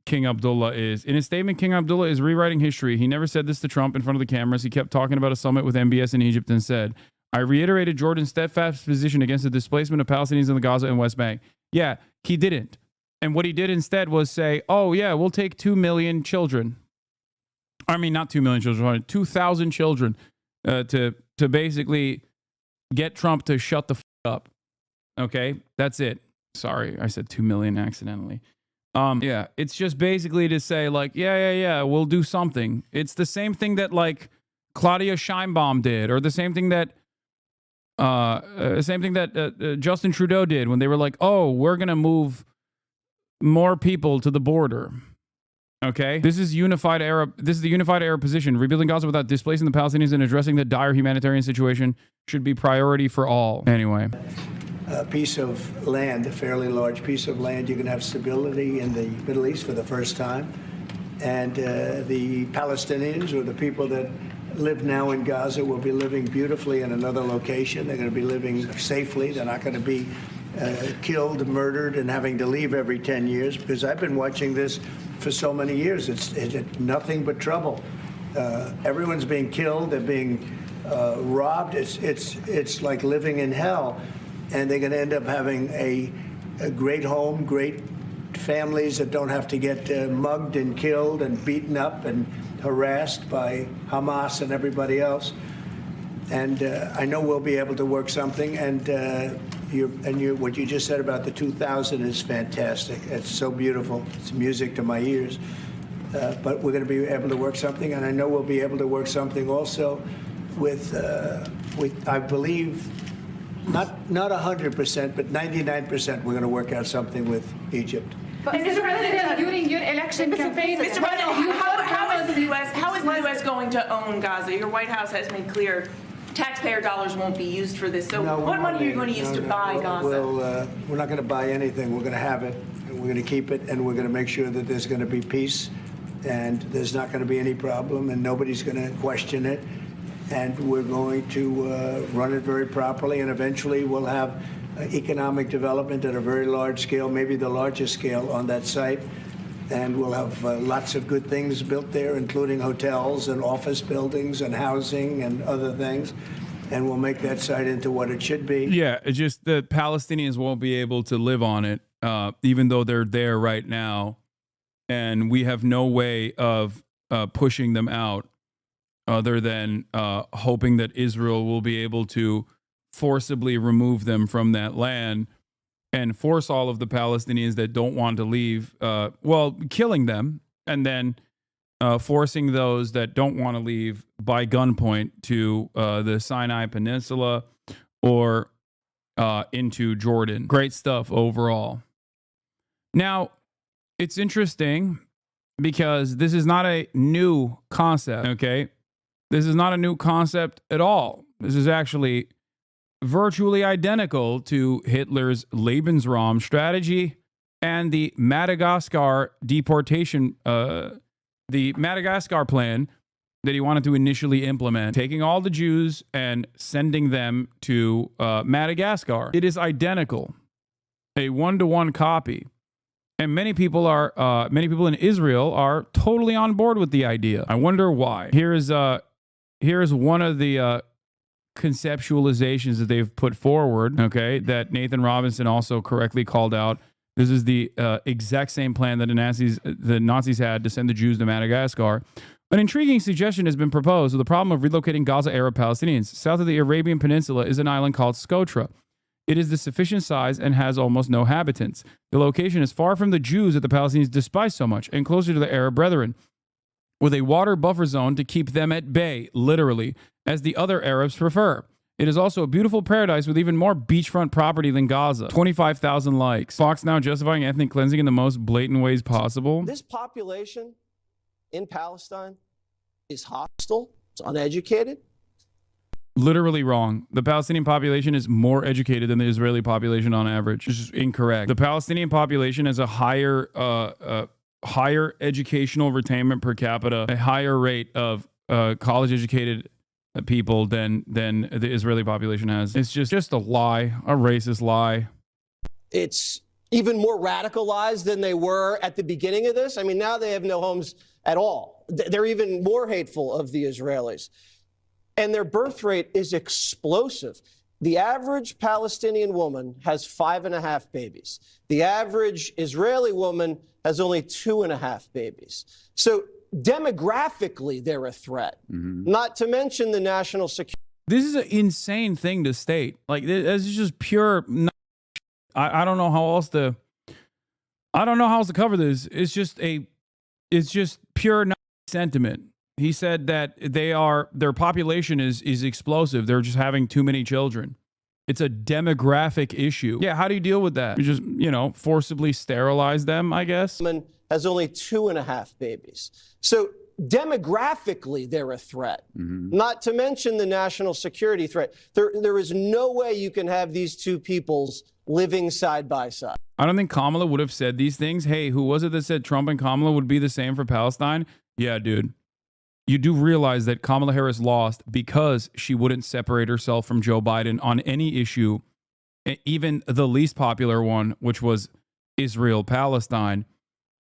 King Abdullah is. In his statement, King Abdullah is rewriting history. He never said this to Trump in front of the cameras. He kept talking about a summit with MBS in Egypt and said, I reiterated Jordan's steadfast position against the displacement of Palestinians in the Gaza and West Bank. Yeah, he didn't. And what he did instead was say, oh, yeah, we'll take 2 million children. I mean, not 2 million children, 2,000 children to basically get Trump to shut the f up. Okay, that's it. Sorry, I said 2 million accidentally. Yeah, it's just basically to say like, yeah, we'll do something. It's the same thing that like Claudia Sheinbaum did, or the same thing that Justin Trudeau did when they were like, oh, we're gonna move more people to the border. Okay, this is the unified Arab position. Rebuilding Gaza without displacing the Palestinians and addressing the dire humanitarian situation should be priority for all. Anyway. A piece of land, a fairly large piece of land. You can have stability in the Middle East for the first time. And the Palestinians, or the people that live now in Gaza, will be living beautifully in another location. They're going to be living safely. They're not going to be killed, murdered, and having to leave every 10 years, because I've been watching this for so many years. It's nothing but trouble. Everyone's being killed. They're being robbed. It's like living in hell, and they're going to end up having a great home, great families that don't have to get mugged and killed and beaten up and harassed by Hamas and everybody else. And I know we'll be able to work something. And what you just said about the 2000 is fantastic. It's so beautiful. It's music to my ears. But we're going to be able to work something, and I know we'll be able to work something also with I believe, not 100%, but 99%. We're going to work out something with Egypt. But Mr. President, during your election campaign, Mr. President, how is the U.S. going to own Gaza? Your White House has made clear taxpayer dollars won't be used for this. So what money are you going to use to buy Gaza? We're not going to buy anything. We're going to have it, and we're going to keep it, and we're going to make sure that there's going to be peace, and there's not going to be any problem, and nobody's going to question it. And we're going to run it very properly, and eventually we'll have economic development at a very large scale, maybe the largest scale on that site. And we'll have lots of good things built there, including hotels and office buildings and housing and other things. And we'll make that site into what it should be. Yeah, it's just the Palestinians won't be able to live on it, even though they're there right now. And we have no way of pushing them out other than hoping that Israel will be able to forcibly remove them from that land and force all of the Palestinians that don't want to leave, killing them, and then forcing those that don't want to leave by gunpoint to the Sinai Peninsula or into Jordan. Great stuff overall. Now, it's interesting because this is not a new concept, okay? This is not a new concept at all. This is actually virtually identical to Hitler's Lebensraum strategy and the Madagascar deportation, the Madagascar plan that he wanted to initially implement, taking all the Jews and sending them to Madagascar. It is identical, a one-to-one copy. And many people in Israel are totally on board with the idea. I wonder why. Here's one of the conceptualizations that they've put forward, okay, that Nathan Robinson also correctly called out. This is the exact same plan that the Nazis had to send the Jews to Madagascar. An intriguing suggestion has been proposed with the problem of relocating Gaza Arab Palestinians. South of the Arabian Peninsula is an island called Socotra. It is the sufficient size and has almost no inhabitants. The location is far from the Jews that the Palestinians despise so much and closer to the Arab brethren, with a water buffer zone to keep them at bay, literally, as the other Arabs prefer. It is also a beautiful paradise with even more beachfront property than Gaza. 25,000 likes. Fox now justifying ethnic cleansing in the most blatant ways possible. This population in Palestine is hostile, it's uneducated. Literally wrong. The Palestinian population is more educated than the Israeli population on average. This is incorrect. The Palestinian population has a higher educational retainment per capita, a higher rate of college-educated people than the Israeli population has. It's just a lie, a racist lie. It's even more radicalized than they were at the beginning of this. I mean, now they have no homes at all. They're even more hateful of the Israelis. And their birth rate is explosive. The average Palestinian woman has 5.5 babies. The average Israeli woman has only 2.5 babies. So demographically, they're a threat, not to mention the national security. This is an insane thing to state. Like, this is just pure. I don't know how else to cover this. It's just pure sentiment. He said that their population is explosive. They're just having too many children. It's a demographic issue. Yeah, how do you deal with that? You just, forcibly sterilize them, I guess. Woman has only 2.5 babies. So demographically, they're a threat, not to mention the national security threat. There is no way you can have these two peoples living side by side. I don't think Kamala would have said these things. Hey, who was it that said Trump and Kamala would be the same for Palestine? Yeah, dude. You do realize that Kamala Harris lost because she wouldn't separate herself from Joe Biden on any issue, even the least popular one, which was Israel-Palestine.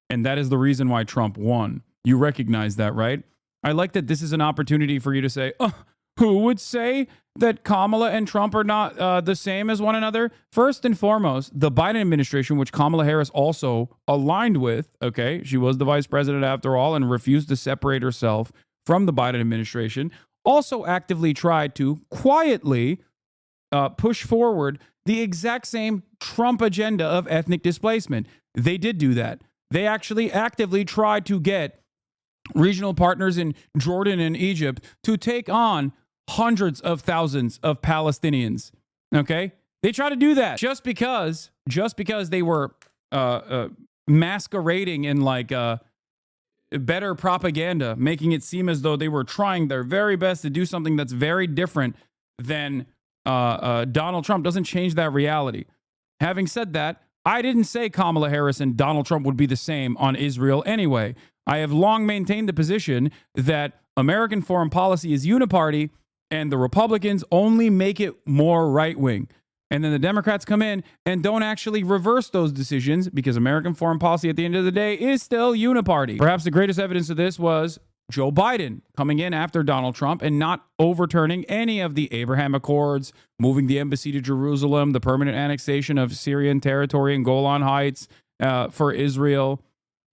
And that is the reason why Trump won. You recognize that, right? I like that this is an opportunity for you to say, oh, Who would say that Kamala and Trump are not the same as one another? First and foremost, the Biden administration, which Kamala Harris also aligned with, okay, she was the vice president after all and refused to separate herself from the Biden administration, also actively tried to quietly push forward the exact same Trump agenda of ethnic displacement. They did do that. They actually actively tried to get regional partners in Jordan and Egypt to take on hundreds of thousands of Palestinians. Okay? They tried to do that just because they were masquerading in like better propaganda, making it seem as though they were trying their very best to do something that's very different than Donald Trump. Doesn't change that reality. Having said that, I didn't say Kamala Harris and Donald Trump would be the same on Israel anyway. I have long maintained the position that American foreign policy is uniparty and the Republicans only make it more right-wing. And then the Democrats come in and don't actually reverse those decisions because American foreign policy at the end of the day is still uniparty. Perhaps the greatest evidence of this was Joe Biden coming in after Donald Trump and not overturning any of the Abraham Accords, moving the embassy to Jerusalem, the permanent annexation of Syrian territory in Golan Heights for Israel.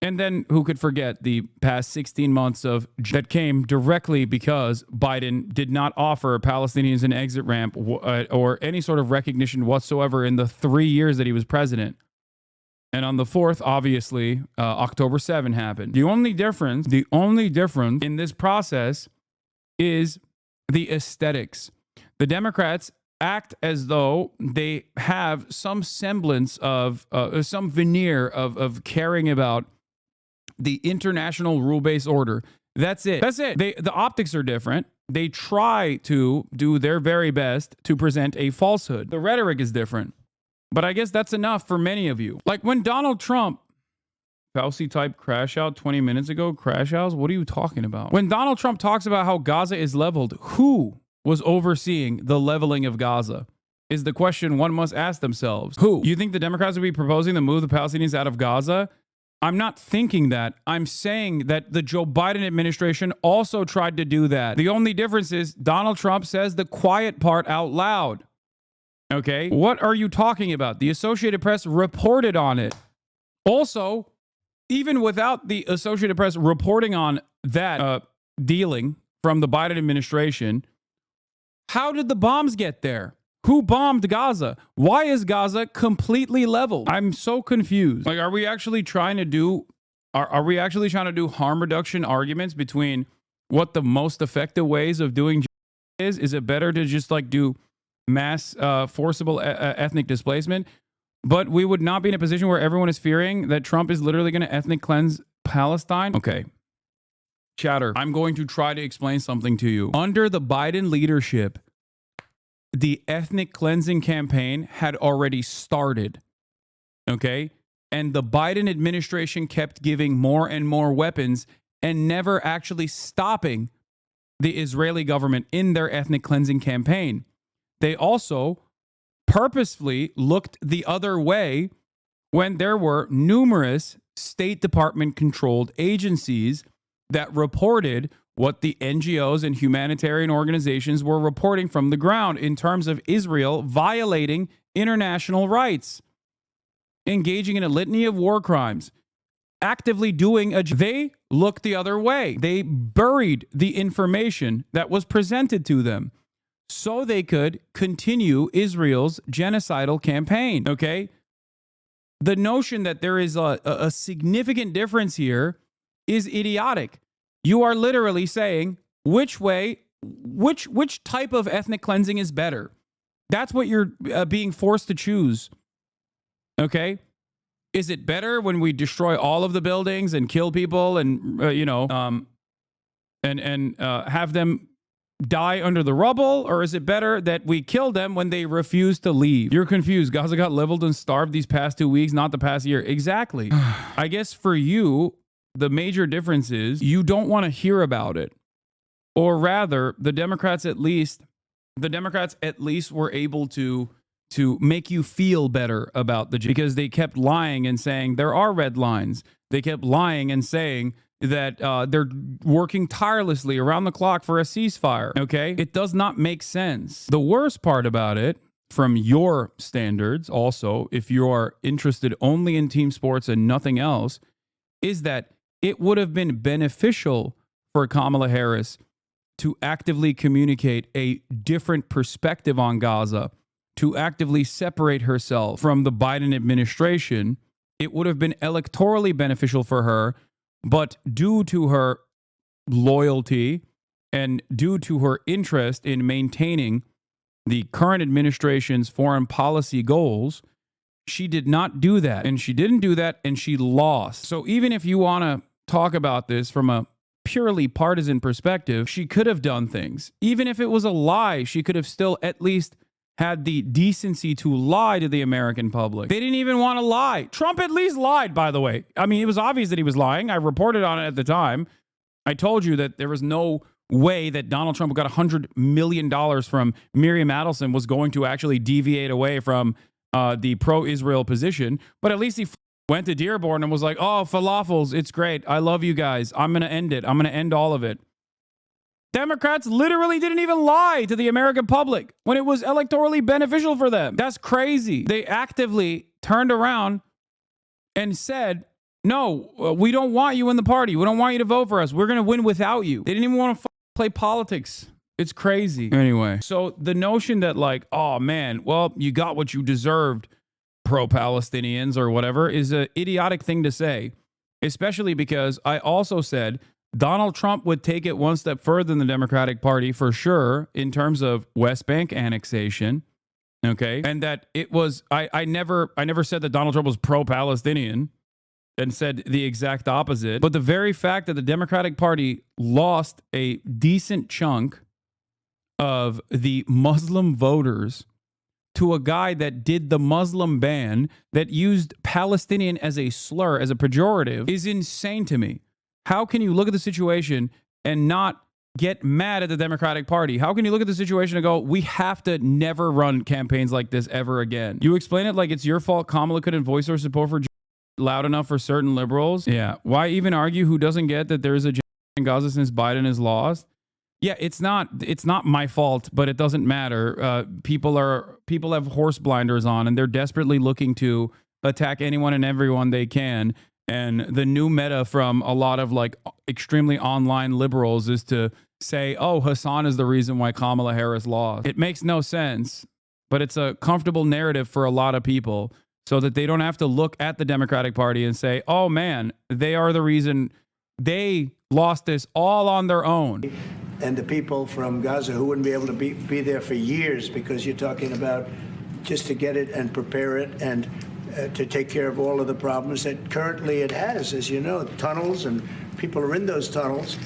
And then who could forget the past 16 months that came directly because Biden did not offer Palestinians an exit ramp or any sort of recognition whatsoever in the 3 years that he was president. And on the 4th, obviously, October 7 happened. The only difference in this process is the aesthetics. The Democrats act as though they have some semblance of, some veneer of caring about the international rule-based order. That's it. The optics are different. They try to do their very best to present a falsehood. The rhetoric is different. But I guess that's enough for many of you. Like when Donald Trump, Fauci type crash out 20 minutes ago, crash outs? What are you talking about? When Donald Trump talks about how Gaza is leveled, who was overseeing the leveling of Gaza? Is the question one must ask themselves. Who? You think the Democrats would be proposing to move the Palestinians out of Gaza? I'm not thinking that. I'm saying that the Joe Biden administration also tried to do that. The only difference is Donald Trump says the quiet part out loud. Okay? What are you talking about? The Associated Press reported on it. Also, even without the Associated Press reporting on that dealing from the Biden administration, how did the bombs get there? Who bombed Gaza? Why is Gaza completely leveled? I'm so confused. Like, are we actually trying to do harm reduction arguments between what the most effective ways of doing is? Is it better to just like do mass forcible ethnic displacement? But we would not be in a position where everyone is fearing that Trump is literally going to ethnic cleanse Palestine. Okay. Chatter, I'm going to try to explain something to you. Under the Biden leadership, the ethnic cleansing campaign had already started. Okay? And the Biden administration kept giving more and more weapons and never actually stopping the Israeli government in their ethnic cleansing campaign. They also purposefully looked the other way when there were numerous State Department controlled agencies that reported what the NGOs and humanitarian organizations were reporting from the ground in terms of Israel violating international rights, engaging in a litany of war crimes, actively doing they looked the other way. They buried the information that was presented to them so they could continue Israel's genocidal campaign, okay? The notion that there is a significant difference here is idiotic. You are literally saying which type of ethnic cleansing is better. That's what you're being forced to choose, okay? Is it better when we destroy all of the buildings and kill people and, have them die under the rubble? Or is it better that we kill them when they refuse to leave? You're confused. Gaza got leveled and starved these past 2 weeks, not the past year. Exactly. I guess for you, the major difference is you don't want to hear about it. Or rather, the Democrats at least were able to make you feel better about because they kept lying and saying there are red lines. They kept lying and saying that they're working tirelessly around the clock for a ceasefire. Okay? It does not make sense. The worst part about it, from your standards, also, if you are interested only in team sports and nothing else, is that it would have been beneficial for Kamala Harris to actively communicate a different perspective on Gaza, to actively separate herself from the Biden administration. It would have been electorally beneficial for her, but due to her loyalty and due to her interest in maintaining the current administration's foreign policy goals, she did not do that. And she didn't do that, and she lost. So even if you want to talk about this from a purely partisan perspective, she could have done things. Even if it was a lie, she could have still at least had the decency to lie to the American public. They didn't even want to lie. Trump at least lied, by the way. I mean, it was obvious that he was lying. I reported on it at the time. I told you that there was no way that Donald Trump got $100 million from Miriam Adelson was going to actually deviate away from the pro-Israel position. But at least he went to Dearborn and was like, oh, falafels, it's great. I love you guys. I'm going to end it. I'm going to end all of it. Democrats literally didn't even lie to the American public when it was electorally beneficial for them. That's crazy. They actively turned around and said, no, we don't want you in the party. We don't want you to vote for us. We're going to win without you. They didn't even want to play politics. It's crazy. Anyway, so the notion that like, oh man, well, you got what you deserved, pro-Palestinians or whatever, is an idiotic thing to say, especially because I also said Donald Trump would take it one step further than the Democratic Party for sure in terms of West Bank annexation. Okay. And that it was, I never said that Donald Trump was pro-Palestinian and said the exact opposite. But the very fact that the Democratic Party lost a decent chunk of the Muslim voters to a guy that did the Muslim ban, that used Palestinian as a slur, as a pejorative, is insane to me. How can you look at the situation and not get mad at the Democratic Party? How can you look at the situation and go, we have to never run campaigns like this ever again? You explain it like it's your fault Kamala couldn't voice her support for loud enough for certain liberals. Yeah. Why even argue who doesn't get that there's a in Gaza since Biden is lost? Yeah, it's not my fault, but it doesn't matter. People have horse blinders on, and they're desperately looking to attack anyone and everyone they can. And the new meta from a lot of like extremely online liberals is to say, oh, Hasan is the reason why Kamala Harris lost. It makes no sense, but it's a comfortable narrative for a lot of people so that they don't have to look at the Democratic Party and say, oh man, they are the reason they lost this all on their own. And the people from Gaza who wouldn't be able to be there for years, because you're talking about just to get it and prepare it and to take care of all of the problems that currently it has, as you know, tunnels, and people are in those tunnels,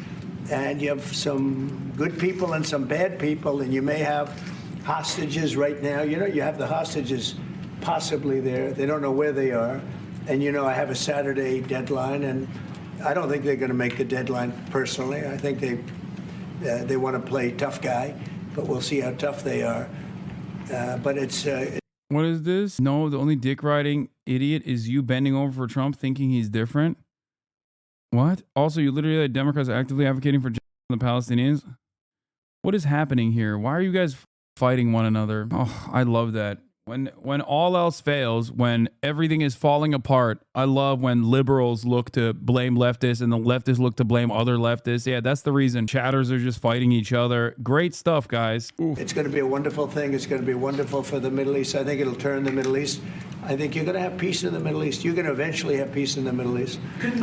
and you have some good people and some bad people, and you may have hostages right now. You know, you have the hostages possibly there. They don't know where they are. And, you know, I have a Saturday deadline, and I don't think they're going to make the deadline personally. I think they want to play tough guy, but we'll see how tough they are. But it's... What is this? No, the only dick riding idiot is you bending over for Trump thinking he's different. What? Also, you literally had Democrats actively advocating for the Palestinians. What is happening here? Why are you guys fighting one another? Oh, I love that. When all else fails, when everything is falling apart, I love when liberals look to blame leftists and the leftists look to blame other leftists. Yeah, that's the reason chatters are just fighting each other. Great stuff, guys. Oof. It's going to be a wonderful thing. It's going to be wonderful for the Middle East. I think it'll turn the Middle East. I think you're going to have peace in the Middle East. You're going to eventually have peace in the Middle East. Couldn't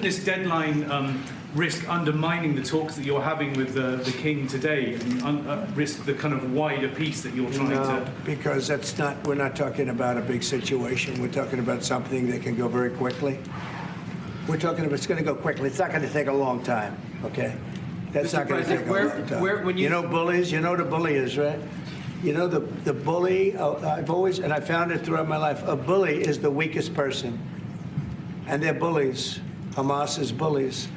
this deadline risk undermining the talks that you're having with the king today, and risk the kind of wider peace that you're trying to? Because we're not talking about a big situation. We're talking about something that can go very quickly. We're talking about it's going to go quickly. It's not going to take a long time, okay? That's not going to take a long time. You know bullies? You know what a bully is, right? You know, the bully, I've always, and I found it throughout my life, a bully is the weakest person. And they're bullies. Hamas is bullies.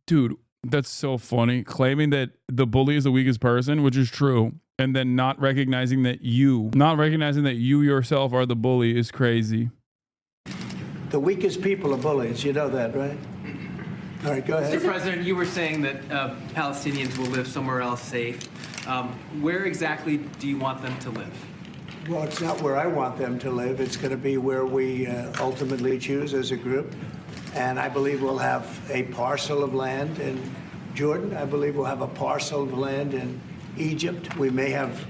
Dude, that's so funny. Claiming that the bully is the weakest person, which is true, and then not recognizing that you yourself are the bully is crazy. The weakest people are bullies. You know that, right? All right, go ahead. Mr. President, you were saying that Palestinians will live somewhere else safe. Where exactly do you want them to live? Well, it's not where I want them to live. It's going to be where we ultimately choose as a group. And I believe we'll have a parcel of land in Jordan. I believe we'll have a parcel of land in Egypt. We may have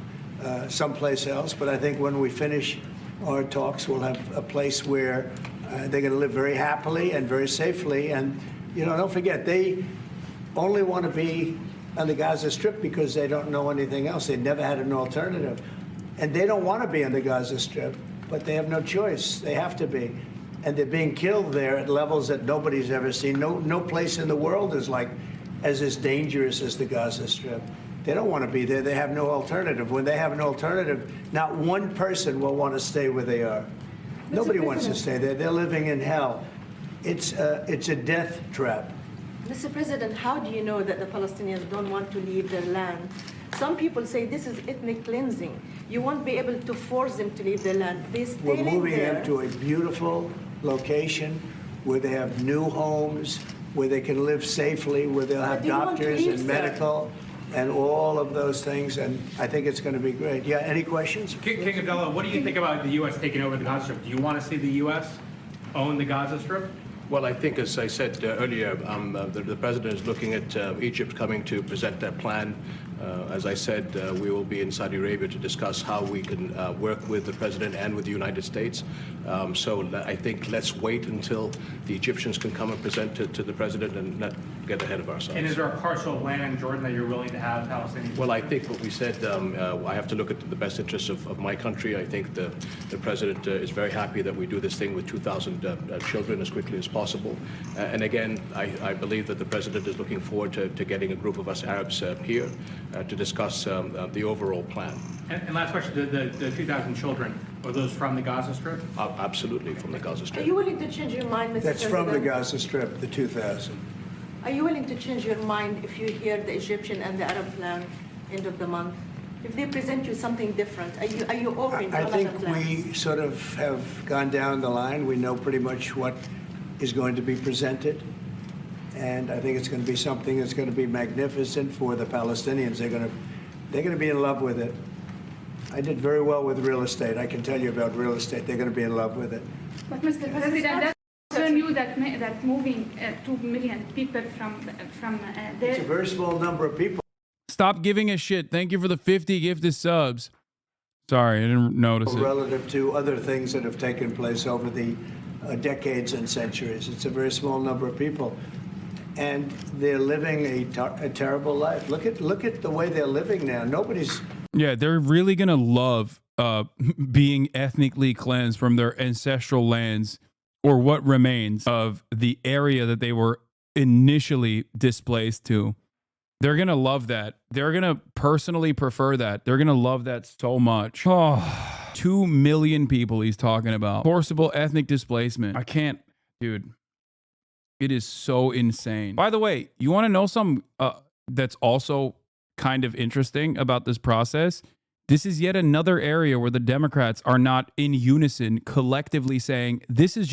someplace else. But I think when we finish our talks, we'll have a place where they're going to live very happily and very safely. And, you know, don't forget, they only want to be on the Gaza Strip because they don't know anything else. They never had an alternative. And they don't want to be on the Gaza Strip, but they have no choice. They have to be. And they're being killed there at levels that nobody's ever seen. No place in the world is like as dangerous as the Gaza Strip. They don't want to be there. They have no alternative. When they have an alternative, not one person will want to stay where they are. Nobody wants to stay there. They're living in hell. It's a death trap. Mr. President, how do you know that the Palestinians don't want to leave their land? Some people say this is ethnic cleansing. You won't be able to force them to leave their land. They stay We're moving there. them to a beautiful location where they have new homes, where they can live safely, where they'll have But they want to doctors leave, and sir. medical and all of those things. And I think it's going to be great. Yeah, any questions? King Abdullah, what do you think about the U.S. taking over the Gaza Strip? Do you want to see the U.S. own the Gaza Strip? Well, I think, as I said earlier, the president is looking at Egypt coming to present their plan. As I said, we will be in Saudi Arabia to discuss how we can work with the president and with the United States. So I think let's wait until the Egyptians can come and present to the president and not get ahead of ourselves. And is there a parcel of land in Jordan that you're willing to have Palestinians? Well, I think what we said, I have to look at the best interests of my country. I think the president is very happy that we do this thing with 2,000 children as quickly as possible. And again, I believe that the president is looking forward to getting a group of us Arabs here to discuss the overall plan. And last question, the 2,000 children, are those from the Gaza Strip? Absolutely, from the Gaza Are Strip. you willing to change your mind, Mr. That's President? from the Gaza Strip, the 2,000. Are you willing to change your mind if you hear the Egyptian and the Arab plan end of the month? If they present you something different, are you open to I other think plans? we sort of have gone down the line. We know pretty much what is going to be presented. And I think it's going to be something that's going to be magnificent for the Palestinians. They're going to be in love with it. I did very well with real estate. I can tell you about real estate. They're going to be in love with it. But Mr. President, that concern you that moving 2 million people from there. It's a very small number of people. Stop giving a shit. Thank you for the 50 gifted subs. Sorry, I didn't notice it. Relative to other things that have taken place over the decades and centuries. It's a very small number of people. And they're living a terrible life. Look at the way they're living now. Yeah, they're really going to love being ethnically cleansed from their ancestral lands or what remains of the area that they were initially displaced to. They're going to love that. They're going to personally prefer that. They're going to love that so much. Oh, 2 million people he's talking about. Forcible ethnic displacement. I can't, dude. It is so insane. By the way, you want to know something that's also kind of interesting about this process? This is yet another area where the Democrats are not in unison, collectively saying this is.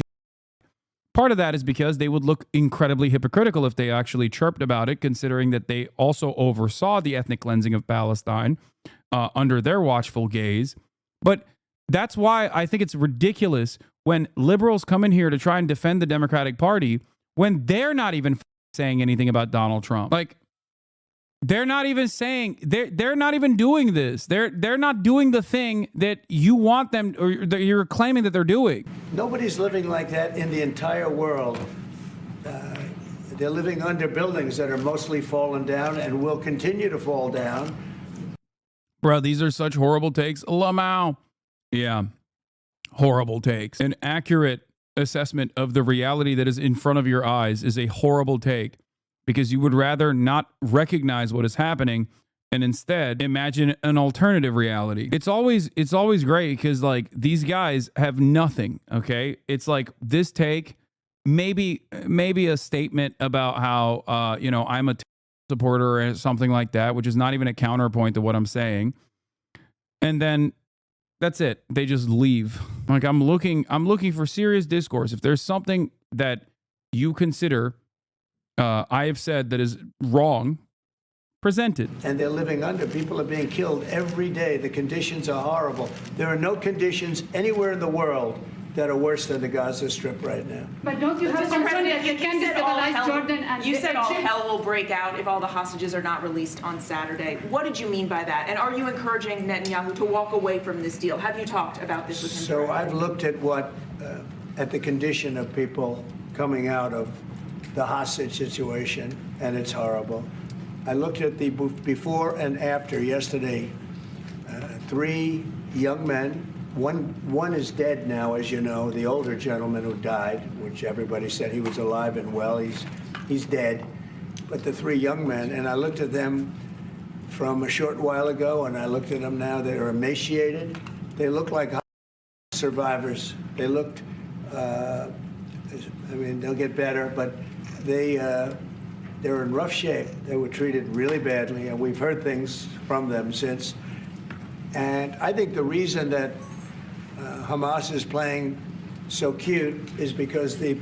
Part of that is because they would look incredibly hypocritical if they actually chirped about it, considering that they also oversaw the ethnic cleansing of Palestine under their watchful gaze. But that's why I think it's ridiculous when liberals come in here to try and defend the Democratic Party when they're not even saying anything about Donald Trump. Like, they're not even saying, they're not even doing this. They're not doing the thing that you want them, or that you're claiming that they're doing. Nobody's living like that in the entire world. They're living under buildings that are mostly fallen down and will continue to fall down. Bro, these are such horrible takes. Lamau. Yeah, horrible takes. An accurate assessment of the reality that is in front of your eyes is a horrible take, because you would rather not recognize what is happening and instead imagine an alternative reality. It's always great because, like, these guys have nothing, okay? It's like this take, maybe a statement about how I'm a supporter or something like that, which is not even a counterpoint to what I'm saying. And then that's it. They just leave. Like I'm looking for serious discourse. If there's something that you consider I have said that is wrong, present it. And they're living under. People are being killed every day. The conditions are horrible. There are no conditions anywhere in the world that are worse than the Gaza Strip right now. But don't you have Mr. concern President, that you can said all destabilize hell- Jordan and You said all Egypt? hell will break out if all the hostages are not released on Saturday. What did you mean by that? And are you encouraging Netanyahu to walk away from this deal? Have you talked about this with him? So I've looked at at the condition of people coming out of the hostage situation, and it's horrible. I looked at the before and after yesterday. 3 young men. One is dead now, as you know, the older gentleman who died, which everybody said he was alive and well. He's dead. But the 3 young men, and I looked at them from a short while ago, and I looked at them now. They're emaciated. They look like survivors. They looked. I mean, they'll get better, but they're in rough shape. They were treated really badly, and we've heard things from them since. And I think the reason that Hamas is playing so cute is because they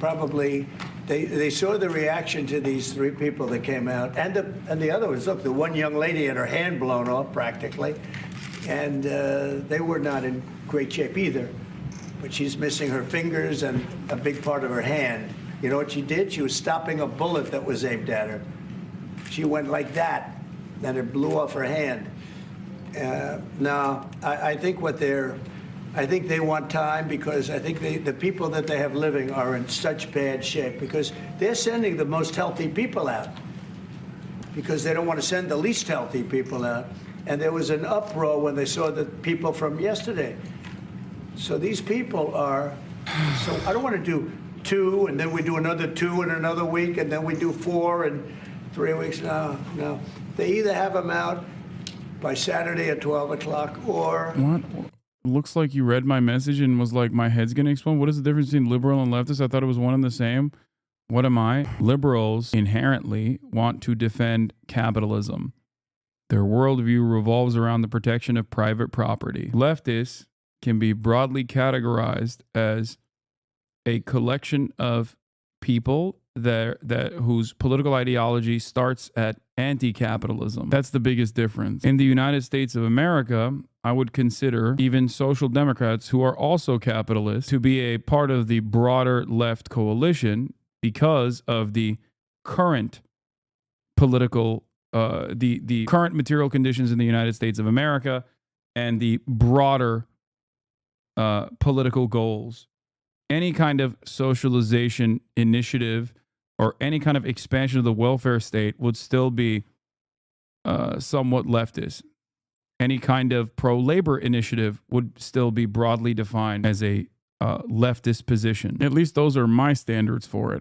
saw the reaction to these 3 people that came out, and the other ones. Look, the one young lady had her hand blown off practically, and they were not in great shape either. But she's missing her fingers and a big part of her hand. You know what she did? She was stopping a bullet that was aimed at her. She went like that, and it blew off her hand. Now, I think I think they want time, because I think the people that they have living are in such bad shape, because they're sending the most healthy people out because they don't want to send the least healthy people out. And there was an uproar when they saw the people from yesterday. So these people are, so I don't want to do 2 and then we do another 2 in another week and then we do 4 in 3 weeks. No. They either have them out by Saturday at 12 o'clock or... What? Looks like you read my message and was like, my head's going to explode. What is the difference between liberal and leftist? I thought it was one and the same. What am I? Liberals inherently want to defend capitalism. Their worldview revolves around the protection of private property. Leftists can be broadly categorized as a collection of people whose political ideology starts at anti-capitalism. That's the biggest difference. In the United States of America, I would consider even social democrats who are also capitalists to be a part of the broader left coalition because of the current political, the current material conditions in the United States of America and the broader political goals. Any kind of socialization initiative or any kind of expansion of the welfare state would still be somewhat leftist. Any kind of pro-labor initiative would still be broadly defined as a leftist position. At least those are my standards for it.